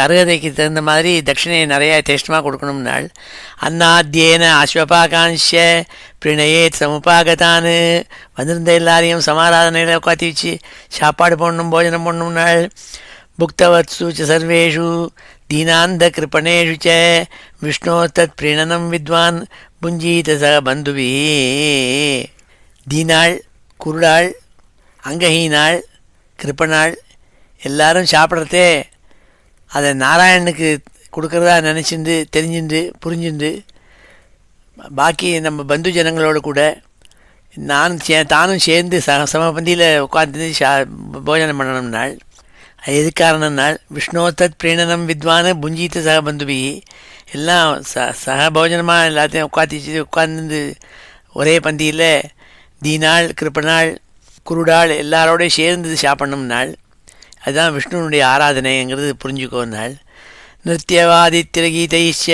அருகதைக்கு தகுந்த மாதிரி தட்சிணையை நிறையா தேஷ்டமாக கொடுக்கணும்னாள். அன்னாத்யேன ஆஸ்வபாகான்ஷ பிரணயேத் சமுபாகதான். வந்திருந்த எல்லாரையும் சமாராதனையில் உட்காத்தி வச்சு சாப்பாடு போடணும், போஜனம் போடணும்னாள். புக்தவத்சு ச சர்வேஷு தீனாந்த கிருப்பணேஷு ச விஷ்ணோ தத் பிரீணனம் வித்வான் புஞ்சீத ச பந்துபி. தீனாள், குருடாள், அங்கஹீனாள், கிருப்பனாள் எல்லாரும் சாப்பிட்றதே அதை நாராயணனுக்கு கொடுக்குறதா நினச்சிண்டு, தெரிஞ்சுண்டு, புரிஞ்சுண்டு பாக்கி நம்ம பந்து ஜனங்களோடு கூட தானும் சேர்ந்து சமபந்தியில் உட்காந்து போஜனம் பண்ணணும்னாள். அது எது காரணம்னால் விஷ்ணோத்தத் பிரீணனம் வித்வான் புஞ்சீத்த சக பந்துபி. எல்லாம் சக போஜனமாக எல்லாத்தையும் உட்காந்து ஒரே பந்தியில் தீனாள், கிருப்பனாள், குருடாள் எல்லாரோடையும் சேர்ந்து சாப்பிட்ணும்னாள். அதுதான் விஷ்ணுனுடைய ஆராதனைங்கிறது புரிஞ்சுக்கோனாள். நிருத்தியவாதித்திரகீதைஷ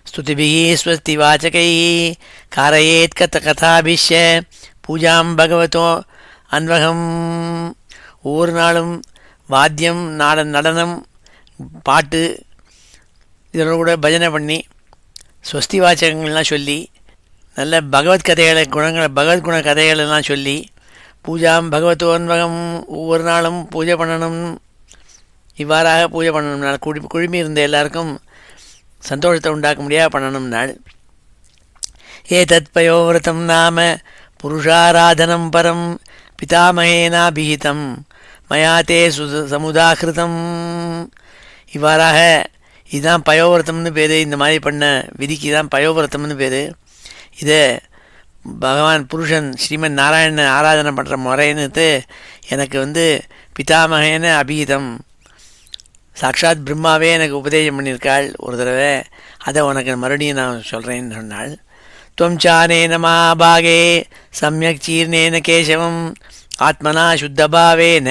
ஸ்துதிபிஹி ஸ்வஸ்தி வாச்சகை காரயேத் கதாபிஷ பூஜாம் பகவதோ அன்வகம். ஒவ்வொரு நாளும் வாத்தியம், நடனம், பாட்டு இதோட கூட பஜனை பண்ணி ஸ்வஸ்தி வாச்சகங்கள்லாம் சொல்லி நல்ல பகவத்கதைகளை பகவத்குண கதைகளெல்லாம் சொல்லி பூஜாம் பகவத்தோன்வகம் ஒவ்வொரு நாளும் பூஜை பண்ணணும். இவ்வாறாக பூஜை பண்ணணும்னாள். குழுமி இருந்த எல்லாருக்கும் சந்தோஷத்தை உண்டாக்க முடியாது பண்ணணும்னாள். ஏதத் பயோவிரதம் நாம புருஷாராதனம் பரம் பிதாமகேனாபிஹிதம் மயாத்தே சமுதாகிருதம். இவ்வாறாக இதுதான் பயோவிரதம்னு பேர். இந்த மாதிரி பண்ண விதிக்கு தான் பயோவிரதம்னு பேர். இதை பகவான் புருஷன் ஸ்ரீமன் நாராயணன் ஆராதனை பண்ணுற முறைன்னு எனக்கு பிதாமகேன அபீதம், சாக்ஷாத் பிரம்மாவே எனக்கு உபதேசம் பண்ணியிருக்காள் ஒரு தடவை, அதை உனக்கு மறுபடியும் நான் சொல்கிறேன்னு சொன்னாள். துவம் சானேன மகாபாகே சமயக் சீர்ணேன கேசவம் ஆத்மனா சுத்தபாவேன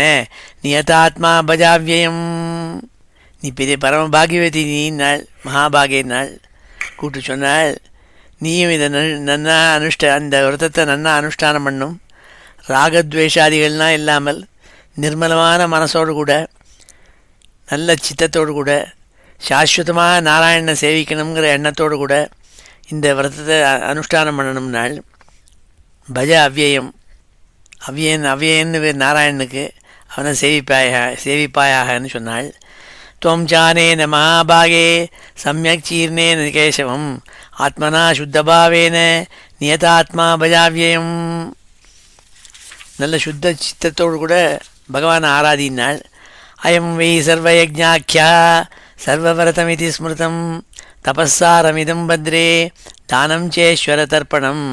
நியதாத்மா பஜாவியம். நீ பெரிய பரம பாகியவதி நீ நாள், மகாபாகே நாள் கூட்டு சொன்னாள். நீயும் இதை நன்னா அந்த விரதத்தை நன்னா அனுஷ்டானம் பண்ணும், ராகத்வேஷாதிகள்லாம் இல்லாமல் நிர்மலமான மனசோடு கூட நல்ல சித்தத்தோடு கூட சாஸ்வதமாக நாராயணனை சேவிக்கணுங்கிற எண்ணத்தோடு கூட இந்த விரதத்தை அனுஷ்டானம் பண்ணணும்னாள். பஜ அவ்யயம், அவ்யயன்னு நாராயணனுக்கு, அவனை சேவிப்பாயாகன்னு சொன்னாள். துவம் சானேன மகாபாகே சமயக் சீர்ணேன கேசவம் ஆத்மனா சுத்தபாவேன நியதாத்மா பஜாவியம். நல்ல சுத்த சித்தத்தோடு கூட பகவானை ஆராதினாள். அயம் வை சர்வயஜ்ஞாக்கியா சர்வவிரதமிதி ஸ்மிருதம் தபஸ்ஸாரமிதம் பத்ரே தானம் சேஸ்வர தர்ப்பணம்.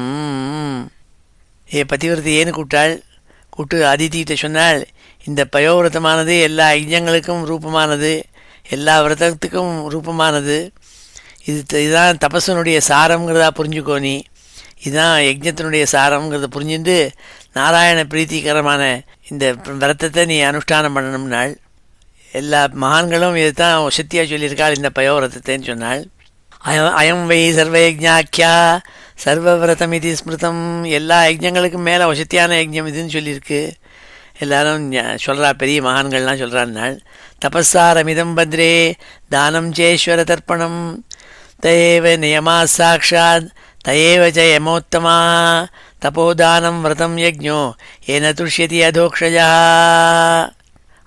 ஏ பதிவிரதி ஏன்னு கூப்பிட்டு அதிதிகிட்ட சொன்னாள், இந்த பயோவிரதமானது எல்லா யஜ்ஞங்களுக்கும் ரூபமானது, எல்லா விரதத்துக்கும் ரூபமானது. இதுதான் தபஸனுடைய சாரங்கிறதா புரிஞ்சுக்கோ. நீ இதுதான் யஜ்ஞத்தினுடைய சாரங்கிறத புரிஞ்சுட்டு நாராயண பிரீத்திகரமான இந்த விரதத்தை நீ அனுஷ்டானம் பண்ணணும்னாள். எல்லா மகான்களும் இதை தான் வசத்தியாக சொல்லியிருக்காள் இந்த பயோவிரதத்தைன்னு சொன்னாள். அயம் வை சர்வயஜ்ஞாக்கியா சர்வவிரதம் இது ஸ்மிருதம். எல்லா யஜ்ஞங்களுக்கும் மேலே வசத்தியான யஜ்ஞம் இதுன்னு சொல்லியிருக்கு. எல்லாரும் சொல்கிறா, பெரிய மகான்கள்லாம் சொல்கிறான்னாள். தபஸ்ஸாரமிதம் பத்ரே தானம் சேஸ்வர தர்ப்பணம் தயேவ நியமா சாட்சாத் தயேவ ச யமோத்தமா தபோதானம் விரதம் யஜ்ஞோ ஏன துஷ்யதி அதோக்ஷஜா.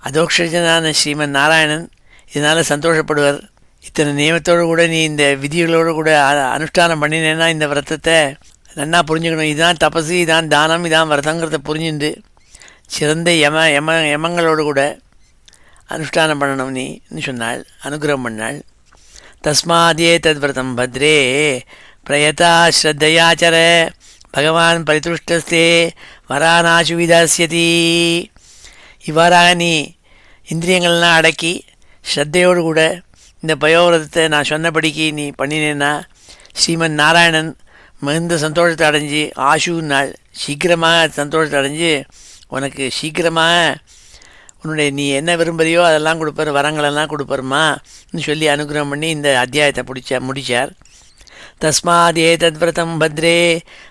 அதோக்ஷஜனான ஸ்ரீமன் நாராயணன் இதனால் சந்தோஷப்படுவார். இத்தனை நியமத்தோடு கூட நீ இந்த விதிகளோடு கூட அனுஷ்டானம் பண்ணினேன்னா இந்த விரதத்தை நன்னா புரிஞ்சுக்கணும். இதுதான் தபசு, இதான் தானம், இதான் விரதங்கிறத புரிஞ்சுண்டு சிறந்த யமங்களோடு கூட அனுஷ்டானம் பண்ணணும் நீன்னு சொன்னாள், அனுகிரகம் பண்ணாள். தஸ்மாதே தத்விரதம் பத்ரே பிரயதா ஸ்ரத்தையாச்சர பகவான் பரிதுஷ்டஸ்தே வரானாசு விதாஸ்யதி. இவ்வாறாக நீ இந்திரியங்கள்லாம் அடக்கி ஸ்ரத்தையோடு கூட இந்த பயோவிரதத்தை நான் சொன்னபடிக்கு நீ பண்ணினேன்னா ஸ்ரீமன் நாராயணன் மிகுந்த சந்தோஷத்தை அடைஞ்சு, ஆஷு நாள் சீக்கிரமாக சந்தோஷத்தை அடைஞ்சு உனக்கு சீக்கிரமாக உன்னுடைய நீ என்ன விரும்புறியோ அதெல்லாம் கொடுப்பார், வரங்களெல்லாம் கொடுப்பாருமான்னு சொல்லி அனுகிரகம் பண்ணி இந்த அத்தியாயத்தை முடித்தார். தஸ்மாதே தத்விரதம் பத்ரே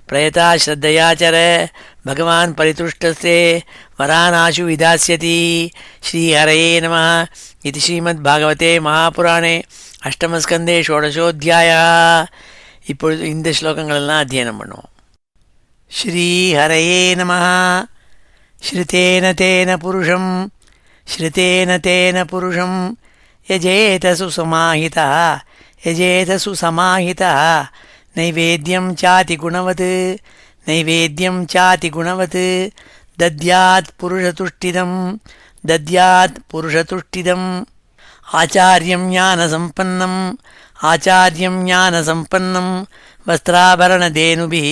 பிரயதா ஸ்ரத்தையாச்சர பகவான் பரிதுஷ்டஸ்தே வரானாசு விதாஸ்யதி. ஸ்ரீஹரயே நமः. இது ஸ்ரீமத் பாகவதே மகாபுராணே அஷ்டமஸ்கந்தே ஷோடசோத்தியாயா. இப்பொழுது இந்த ஸ்லோகங்களெல்லாம் அத்தியனம் பண்ணுவோம். ஸ்ரீஹரயே நமः. ஸ்ருதேன தேன புருஷம் யஜேத சுசமாஹிதः நைவேத்யம் சாதி குணவத் தத்யாத் புருஷதுஷ்டிதம் ஆச்சார்யம் ஞானசம்பன்னம் வஸ்திராபரணதேனுபிः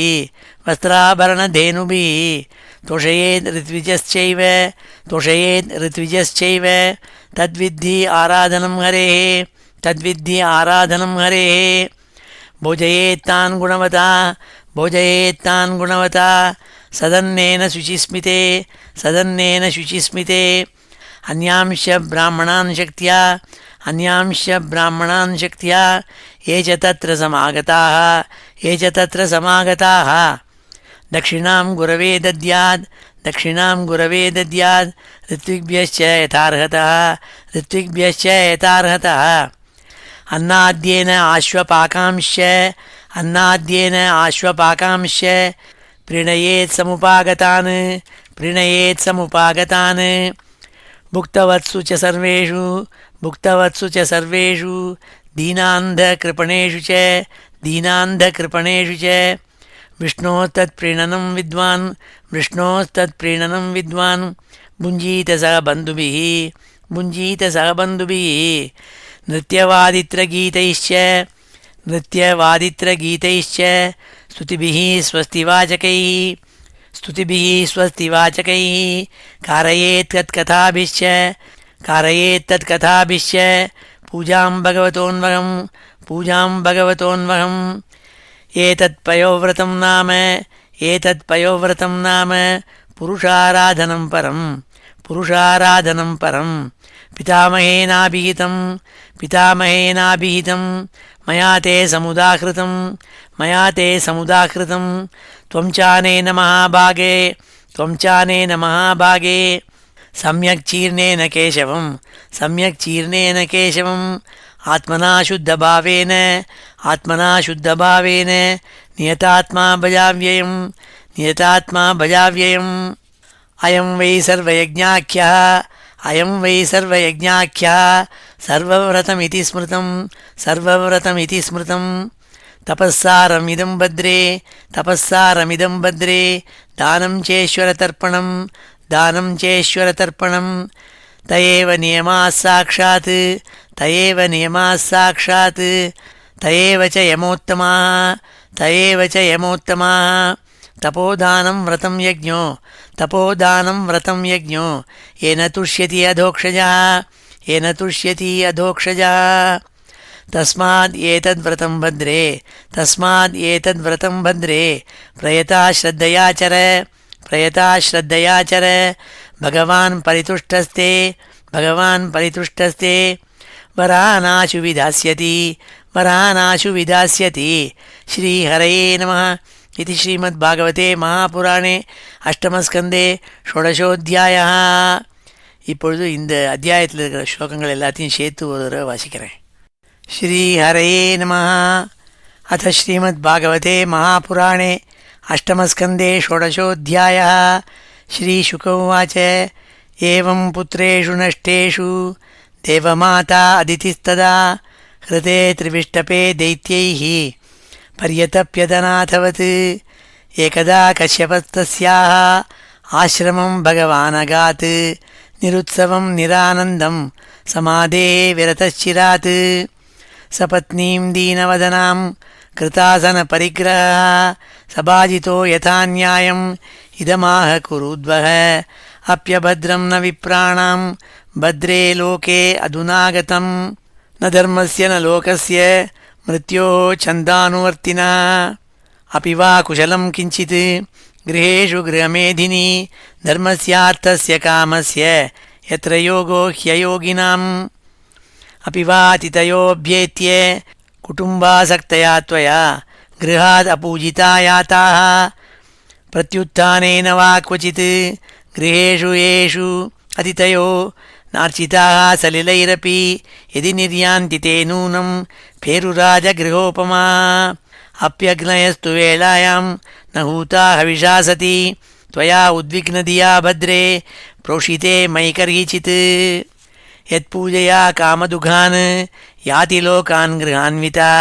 தோஷயேத் ரித்விஜஸ்சைவ தத்வித்தி ஆராதனம் ஹரேः போஜயேத்தான் குணவதா சதன்னேன சுச்சிஸ்மிதே அந்யாம்ஷ பிராமணான் சக்தியா ये च तत्र समागताः दक्षिणां गुरवे दद्यात् ऋत्विग्भ्यश्च यथार्हतः अन्नाद्येन आश्वपाकांश्च प्रीणयेत् समुपागतान् भुक्तवत्सु च सर्वेषु दीनान्धकृपणेषु च विष्णोस्तत्प्रीणनं विद्वान् भुञ्जीत सह बन्धुभिः नृत्यवादित्रगीतैश्च स्तुतिभिः स्वस्तिवाचकैः कारयेत्तत्कथाभिश्च पूजां भगवतोऽन्वहम् एतत्पयोव्रतं नाम पुरुषाराधनं परं पितामहेनाभिहितं मया ते समुदाहृतं त्वं चानेन महाभागे सम्यक् चीर्णेन केशवम् आत्मना शुद्धभावेन नियतात्मा भजाव्ययम् अयं वै सर्वयज्ञाख्यः सर्वव्रतमिति स्मृतं तपस्सारमिदं भद्रे दानं चेश्वरतर्पणं तयेव नियमाः साक्षात् तयेव च यमोत्तमाः तपोदानं व्रतं यज्ञो येन तुष्यति अधोक्षजः तस्माद् एतद्व्रतं भद्रे प्रयता श्रद्धया चर भगवान् परितुष्टस्ते वरानाशु विधास्यति श्रीहरये नमः इति श्रीमद्भागवते महापुराणे அஷ்டமஸ்கந்தே ஷோடசோத்தியாயः. இப்பொழுது இந்த அத்தியாயத்தில் இருக்கிற ஸ்லோகங்கள் எல்லாத்தையும் சேர்த்து ஒரு தடவை வாசிக்கிறேன். श्रीहरये नमः. अथ श्रीमद्भागवते महापुराणे अष्टमस्कन्धे षोडशोऽध्यायः. श्रीशुक उवाच एवं पुत्रेषु नष्टेषु देवमाता अदितिस्तदा हृते त्रिविष्टपे दैत्यैः पर्यतप्यदनाथवत् एकदा कश्यपस्तस्याः आश्रमं भगवानगात् निरुत्सवं निरानन्दं समाधेः विरतश्चिरात् सपत्नीं दीनवदनां कृतासनपरिग्रहः सबाजितो यथा न्यायम् इदमाह कुरुद्वः अप्यभद्रं न विप्राणां भद्रे लोके अधुनागतं न धर्मस्य न लोकस्य मृत्योः छन्दानुवर्तिनः अपि वा कुशलं किञ्चित् गृहेषु गृहमेधिनी धर्मस्यार्थस्य कामस्य यत्र योगो ह्ययोगिनाम् अपि वा तितयोऽभ्येत्य कुटुम्बासक्तया त्वया गृहात् अपूजिता याताः प्रत्युत्थानेन वा क्वचित् गृहेषु येषु अतिथयो नार्चिताः सलिलैरपि यदि निर्यान्ति ते नूनं फेरुराजगृहोपमा अप्यग्नयस्तु वेलायां न हूता हविषा सति त्वया उद्विग्नधिया भद्रे प्रोषिते मयि कर्हिचित् यत्पूजया कामदुघान् याति लोकान् गृहान्विता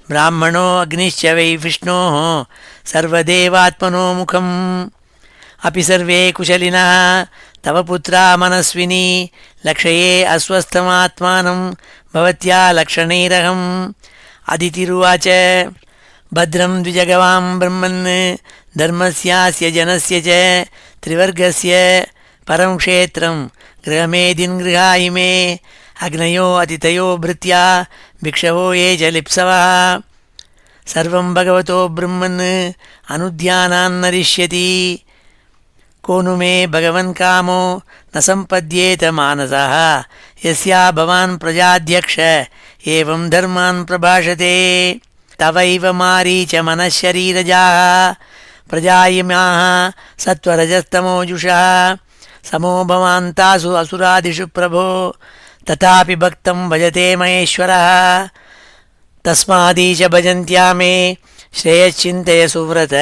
ब्राह्मणो अग्निश्च वै विष्णोः सर्वदेवात्मनो मुखम् अपि सर्वे कुशलिनः तव पुत्रा मनस्विनी लक्षये अस्वस्थमात्मानं भवत्या लक्षणैरहम् अदितिरुवाच भद्रं द्विजगवां ब्रह्मन् धर्मस्यास्य जनस्य च त्रिवर्गस्य परं क्षेत्रं गृहमेधिन् गृहायि मे अग्नयो अतिथयो भृत्या भिक्षवो ये च लिप्सवः सर्वं भगवतो ब्रह्मन् अनुध्यानान्नरिष्यति को नु मे भगवन् कामो न सम्पद्येत मानसः यस्या भवान् प्रजाध्यक्ष एवं धर्मान् प्रभाषते तवैव मारीच मनःशरीरजाः प्रजायमाः सत्त्वरजस्तमोजुषः समो भवान् तासु असुरादिषु प्रभो तथापि भक्तं भजते महेश्वरः तस्मादीश भजन्त्या मे श्रेयश्चिन्तय सुव्रत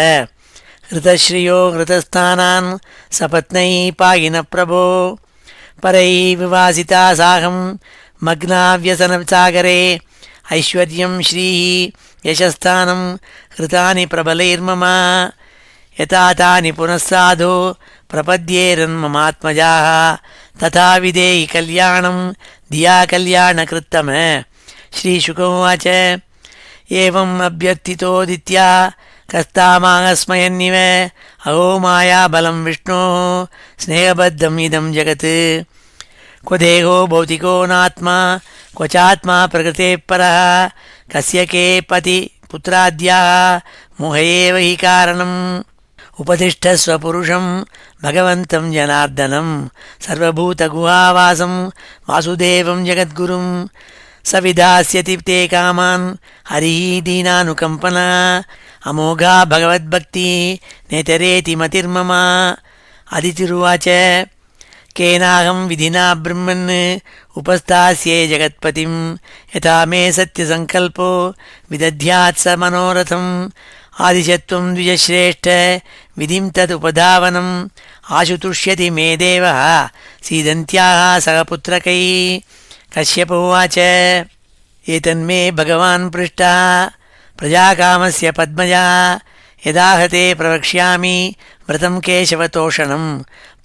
हृतश्रियो हृतस्थानान् सपत्नैः पाहि न प्रभो परैः विवासिता साहं मग्नाव्यसनसागरे ऐश्वर्यं श्रीः यशस्थानं हृतानि प्रबलैर्मम यथा तानि पुनः साधो प्रपद्येरन्ममात्मजाः तथा विधेहि कल्याणं धिया कल्याणकृत्तम श्रीशुक उवाच एवम् अभ्यर्थितोदित्या कस्तामास्मयन्निव अहो मायाबलं विष्णोः स्नेहबद्धम् इदं जगत् क्व देहो भौतिको नात्मा क्व चात्मा प्रकृतेः परः कस्य के पति पुत्राद्याः मोह एव हि कारणम् उपतिष्ठस्व पुरुषं भगवन्तं जनार्दनं सर्वभूतगुहावासं वासुदेवं जगद्गुरुं स विधास्यति ते कामान् हरिः दीनानुकम्पना अमोघा भगवद्भक्तिः नेतरेति मतिर्मम। अदितिरुवाच केनाहं विधिना ब्रह्मन् उपस्थास्ये जगत्पतिं यथा मे सत्यसङ्कल्पो विदध्यात् स मनोरथम् आदिशत्वं द्विजश्रेष्ठ विधिं तदुपधावनम् आशुतुष्यति मे देवः सीदन्त्याः सहपुत्रकैः। कश्यप उवाच एतन्मे भगवान् पृष्टः प्रजाकामस्य पद्मजा यदाहते प्रवक्ष्यामि व्रतं केशवतोषणं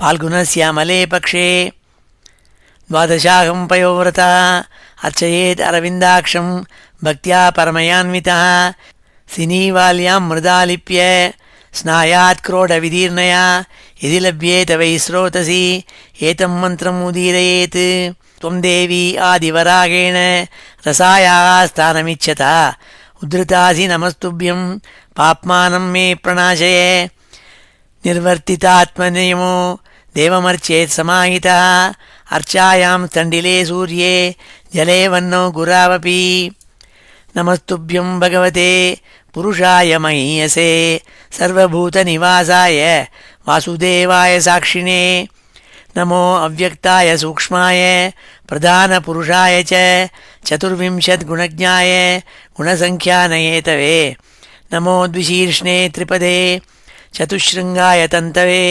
फाल्गुनस्यामले पक्षे द्वादशाहं पयोव्रतः अर्चयेत् अरविन्दाक्षं भक्त्या परमयान्वितः सिनीवाल्यां मृदालिप्य स्नायात् क्रोडविदीर्णया यदि लभ्येत वै स्रोतसि एतं मन्त्रम् उदीरयेत् त्वं देवी आदिवरागेण रसायाः स्थानमिच्छता उद्धृतासि नमस्तुभ्यं पाप्मानं मे प्रणाशय निर्वर्तितात्मनियमो देवमर्चेत् समाहितः अर्चायां तण्डिले सूर्ये जले वह्नौ गुरावपि नमस्तुभ्यं भगवते पुरुषाय महीयसे सर्वभूतनिवासाय वासुदेवाय साक्षिणे नमो अव्यक्ताय सूक्ष्माय प्रधानपुरुषाय च चतुर्विंशद्गुणज्ञाय गुणसङ्ख्यानयेतवे नमो द्विशीर्ष्णे त्रिपदे चतुश्शृङ्गाय तन्तवे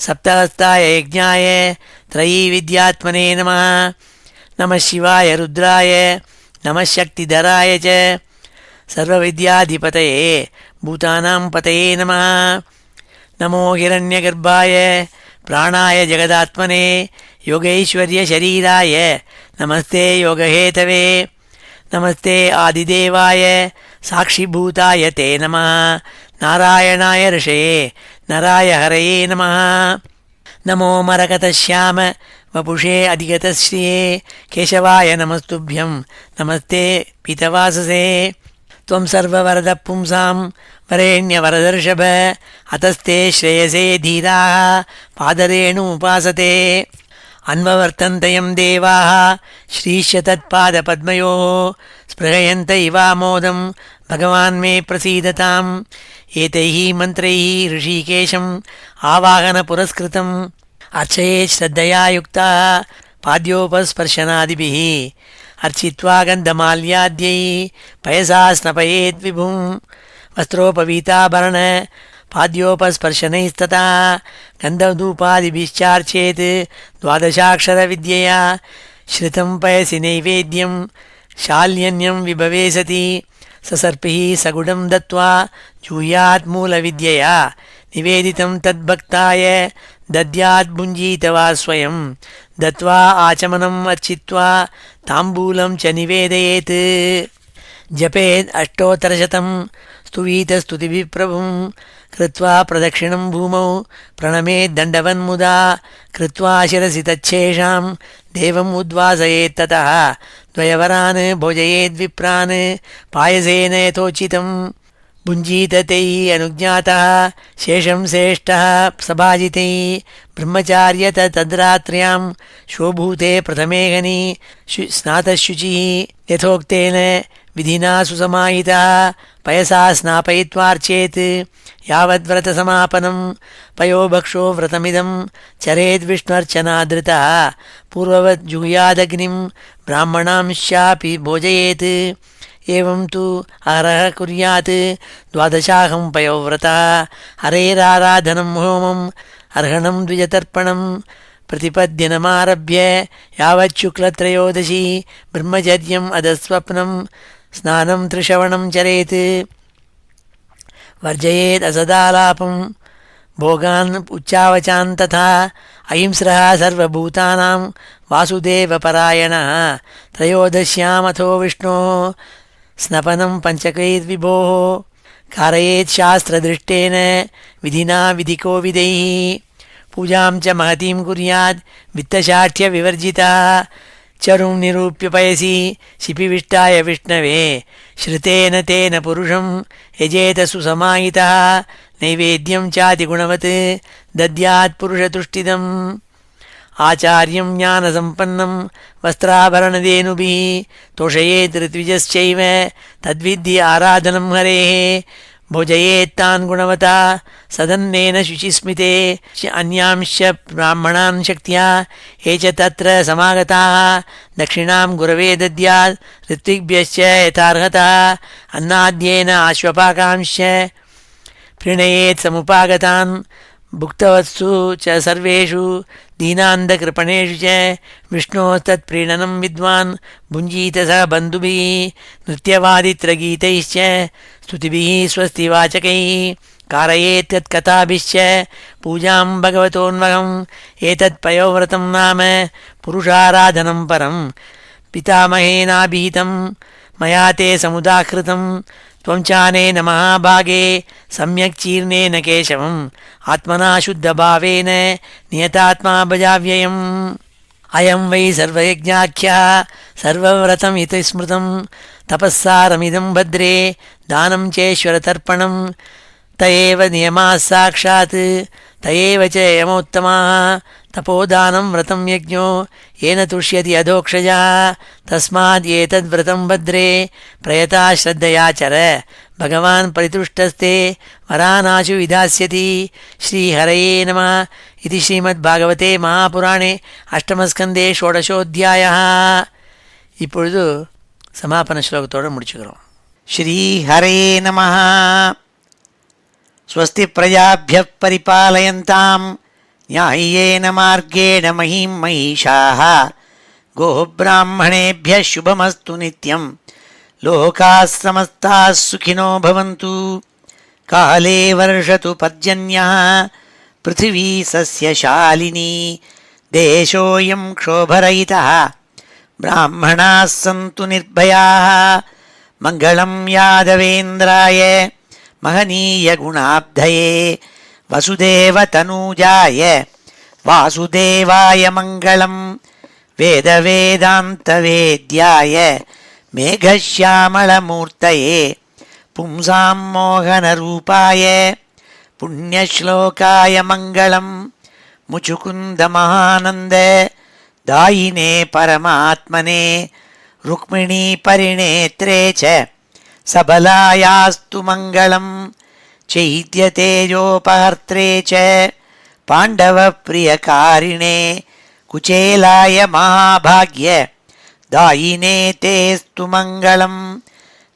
सप्तहस्ताय यज्ञाय त्रयीविद्यात्मने नमः नमः शिवाय रुद्राय नमः शक्तिधराय च सर्वविद्याधिपतये भूतानां पतये नमः नमो हिरण्यगर्भाय प्राणाय जगदात्मने योगैश्वर्यशरीराय नमस्ते योगहेतवे नमस्ते आदिदेवाय साक्षिभूताय ते नमः नारायणाय ऋषये नराय हरये नमः नमो मरकतश्याम वपुषे अधिगतश्रिये केशवाय नमस्तुभ्यं नमस्ते पीतवाससे त्वं सर्ववरदपुंसां वरेण्यवरदर्शभ अतस्ते श्रेयसे धीराः पादरेणुमुपासते अन्ववर्तन्तयं देवाः श्रीश्च तत्पादपद्मयोः स्पृहयन्त इवामोदं भगवान् मे प्रसीदताम् एतैः मन्त्रैः ऋषिकेशम् आवाहनपुरस्कृतम् अर्चयेत् श्रद्धया युक्ताः पाद्योपस्पर्शनादिभिः अर्चित्वा गन्धमाल्याद्यैः पयसा स्नपयेत् विभुं वस्त्रोपवीताभरण पाद्योपस्पर्शनैस्तथा गन्धधूपादिभिश्चार्चेत् द्वादशाक्षरविद्यया श्रितं पयसि नैवेद्यं शाल्यन्यं विभवे सति ससर्पिः सगुडं दत्त्वा जूयात् मूलविद्यया निवेदितं तद्भक्ताय दद्यात् भुञ्जीत वा स्वयं दत्त्वा आचमनम् अर्चित्वा ताम्बूलं च निवेदयेत् जपेत् अष्टोत्तरशतं स्तुवीतस्तुतिभिः प्रभुं कृत्वा प्रदक्षिणं भूमौ प्रणमेत् दण्डवन्मुदा कृत्वा शिरसि तच्छेषां देवम् उद्वासयेत् ततः द्वयवरान् भोजयेद्विप्रान् पायसेन यथोचितं भुञ्जीत तैः अनुज्ञातः शेषं श्रेष्ठः सभाजितैः ब्रह्मचार्यत तद्रात्र्यां शोभूते प्रथमे गनि स्नातशुचिः यथोक्तेन विधिना सुसमाहितः पयसा स्नापयित्वार्चेत् यावद्व्रतसमापनं पयोभक्षो व्रतमिदं चरेद्विष्णुर्चनादृतः पूर्ववत् जुहुयादग्निं ब्राह्मणांश्चापि भोजयेत् एवं तु अहरः कुर्यात् द्वादशाहं पयोव्रतः हरेराराधनं होमम् अर्हणं द्विजतर्पणं प्रतिपद्यनमारभ्य यावच्छुक्लत्रयोदशी ब्रह्मचर्यम् अधस्वप्नं स्नानं त्रिश्रवणं चरेत् वर्जयेत् असदालापं भोगान् उच्चावचान् तथा अहिंस्रः सर्वभूतानां वासुदेवपरायणः त्रयोदश्यामथो विष्णोः स्नपनं पञ्चकैर्विभोः कारयेत् शास्त्रदृष्टेन विधिना विधिकोविदैः पूजां च महतीं कुर्यात् वित्तशाठ्यविवर्जिता चरुं निरूप्य पयसि शिपिविष्टाय विष्णवे श्रुतेन तेन पुरुषं यजेत सुसमाहितः नैवेद्यं चातिगुणवत् दद्यात् पुरुषतुष्टिदम् आचार्यं ज्ञानसम्पन्नं वस्त्राभरणधेनुभिः तोषयेत् ऋत्विजश्चैव तद्विद्धि आराधनं हरेः भोजयेत्तान् गुणवता सदन्नेन शुचिस्मिते अन्यांश्च ब्राह्मणान् शक्त्या ये च तत्र समागताः दक्षिणां गुरवे दद्यात् ऋत्विग्भ्यश्च यथार्हता अन्नाद्येन आश्वपाकांश्च प्रीणयेत् समुपागतान् भुक्तवत्सु च सर्वेषु दीनान्धकृपणेषु च विष्णोस्तत्प्रीणनं विद्वान् भुञ्जीत स बन्धुभिः नृत्यवादित्रगीतैश्च स्तुतिभिः स्वस्तिवाचकैः कारयेत् तत्कथाभिश्च पूजां भगवतोन्वहम् एतत्पयोव्रतं नाम पुरुषाराधनं परं पितामहेनाभिहितं मया ते समुदाहृतं त्वं चानेन महाभागे सम्यक् चीर्णेन केशवम् आत्मना शुद्धभावेन नियतात्मा भजाव्ययम् अयं वै सर्वयज्ञाख्यः सर्वव्रतम् इति स्मृतं तपःसारमिदं भद्रे दानं चेश्वरतर्पणं त एव नियमाः साक्षात् त एव च यमोत्तमाः तपोदानं व्रतं यज्ञो येन तुष्यति अधोक्षजः तस्माद् एतद्व्रतं भद्रे प्रयता श्रद्धयाचर भगवान् परितुष्टस्ते वरानाशु विधास्यति श्रीहरये नमः इति श्रीमद्भागवते महापुराणे अष्टमस्कन्धे षोडशोऽध्यायः இப்பொழுது சமாபன ஸ்லோகத்தோடு முடிச்சுக்கிறோம். श्रीहरये नमः. स्वस्ति प्रजाभ्यः परिपालयन्तां न्याय्येन मार्गेण महीं महिषाः गोब्राह्मणेभ्यः शुभमस्तु नित्यं लोकाः समस्ताः सुखिनो भवन्तु. काले वर्षतु पर्जन्यः पृथिवी सस्यशालिनी देशोऽयं क्षोभरहितः ब्राह्मणाः सन्तु निर्भयाः. मङ्गलं यादवेन्द्राय महनीयगुणाब्धये वसुदेवतनूजाय वासुदेवाय मङ्गलं वेदवेदान्तवेद्याय मेघश्यामलमूर्तये पुंसां मोहनरूपाय पुण्यश्लोकाय मङ्गलं मुचुकुन्दमहानन्द दायिने परमात्मने रुक्मिणीपरिणेत्रे च सबलायास्तु मङ्गलं चैत्यतेजोपहर्त्रे च पाण्डवप्रियकारिणे कुचेलाय महाभाग्य दायिने तेस्तु मङ्गलं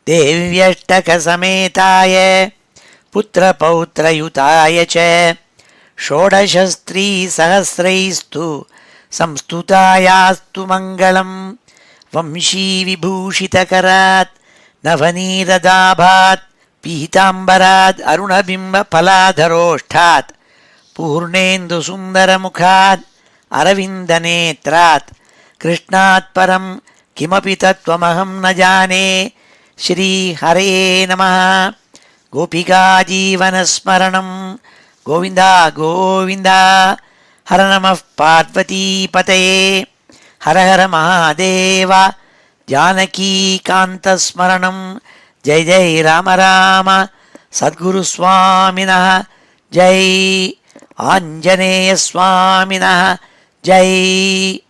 देव्यष्टकसमेताय पुत्रपौत्रयुताय च षोडशस्त्रीसहस्रैस्तु संस्तुतायास्तु मङ्गलं वंशीविभूषितकरात् नवनीरदाभात् पीताम्बरात् अरुणबिम्बफलाधरोष्ठात् पूर्णेन्दुसुन्दरमुखात् अरविन्दनेत्रात् कृष्णात् परं किमपि तत्त्वमहं न जाने. श्रीहरये नमः. गोपिकाजीवनस्मरणं गोविन्द गोविन्द. हर नमः पार्वतीपतये. हर हर महादेव. जानकीकान्तस्मरणं जय जय राम राम. सद्गुरुस्वामिनः जय. आञ्जनेयस्वामिनः जय.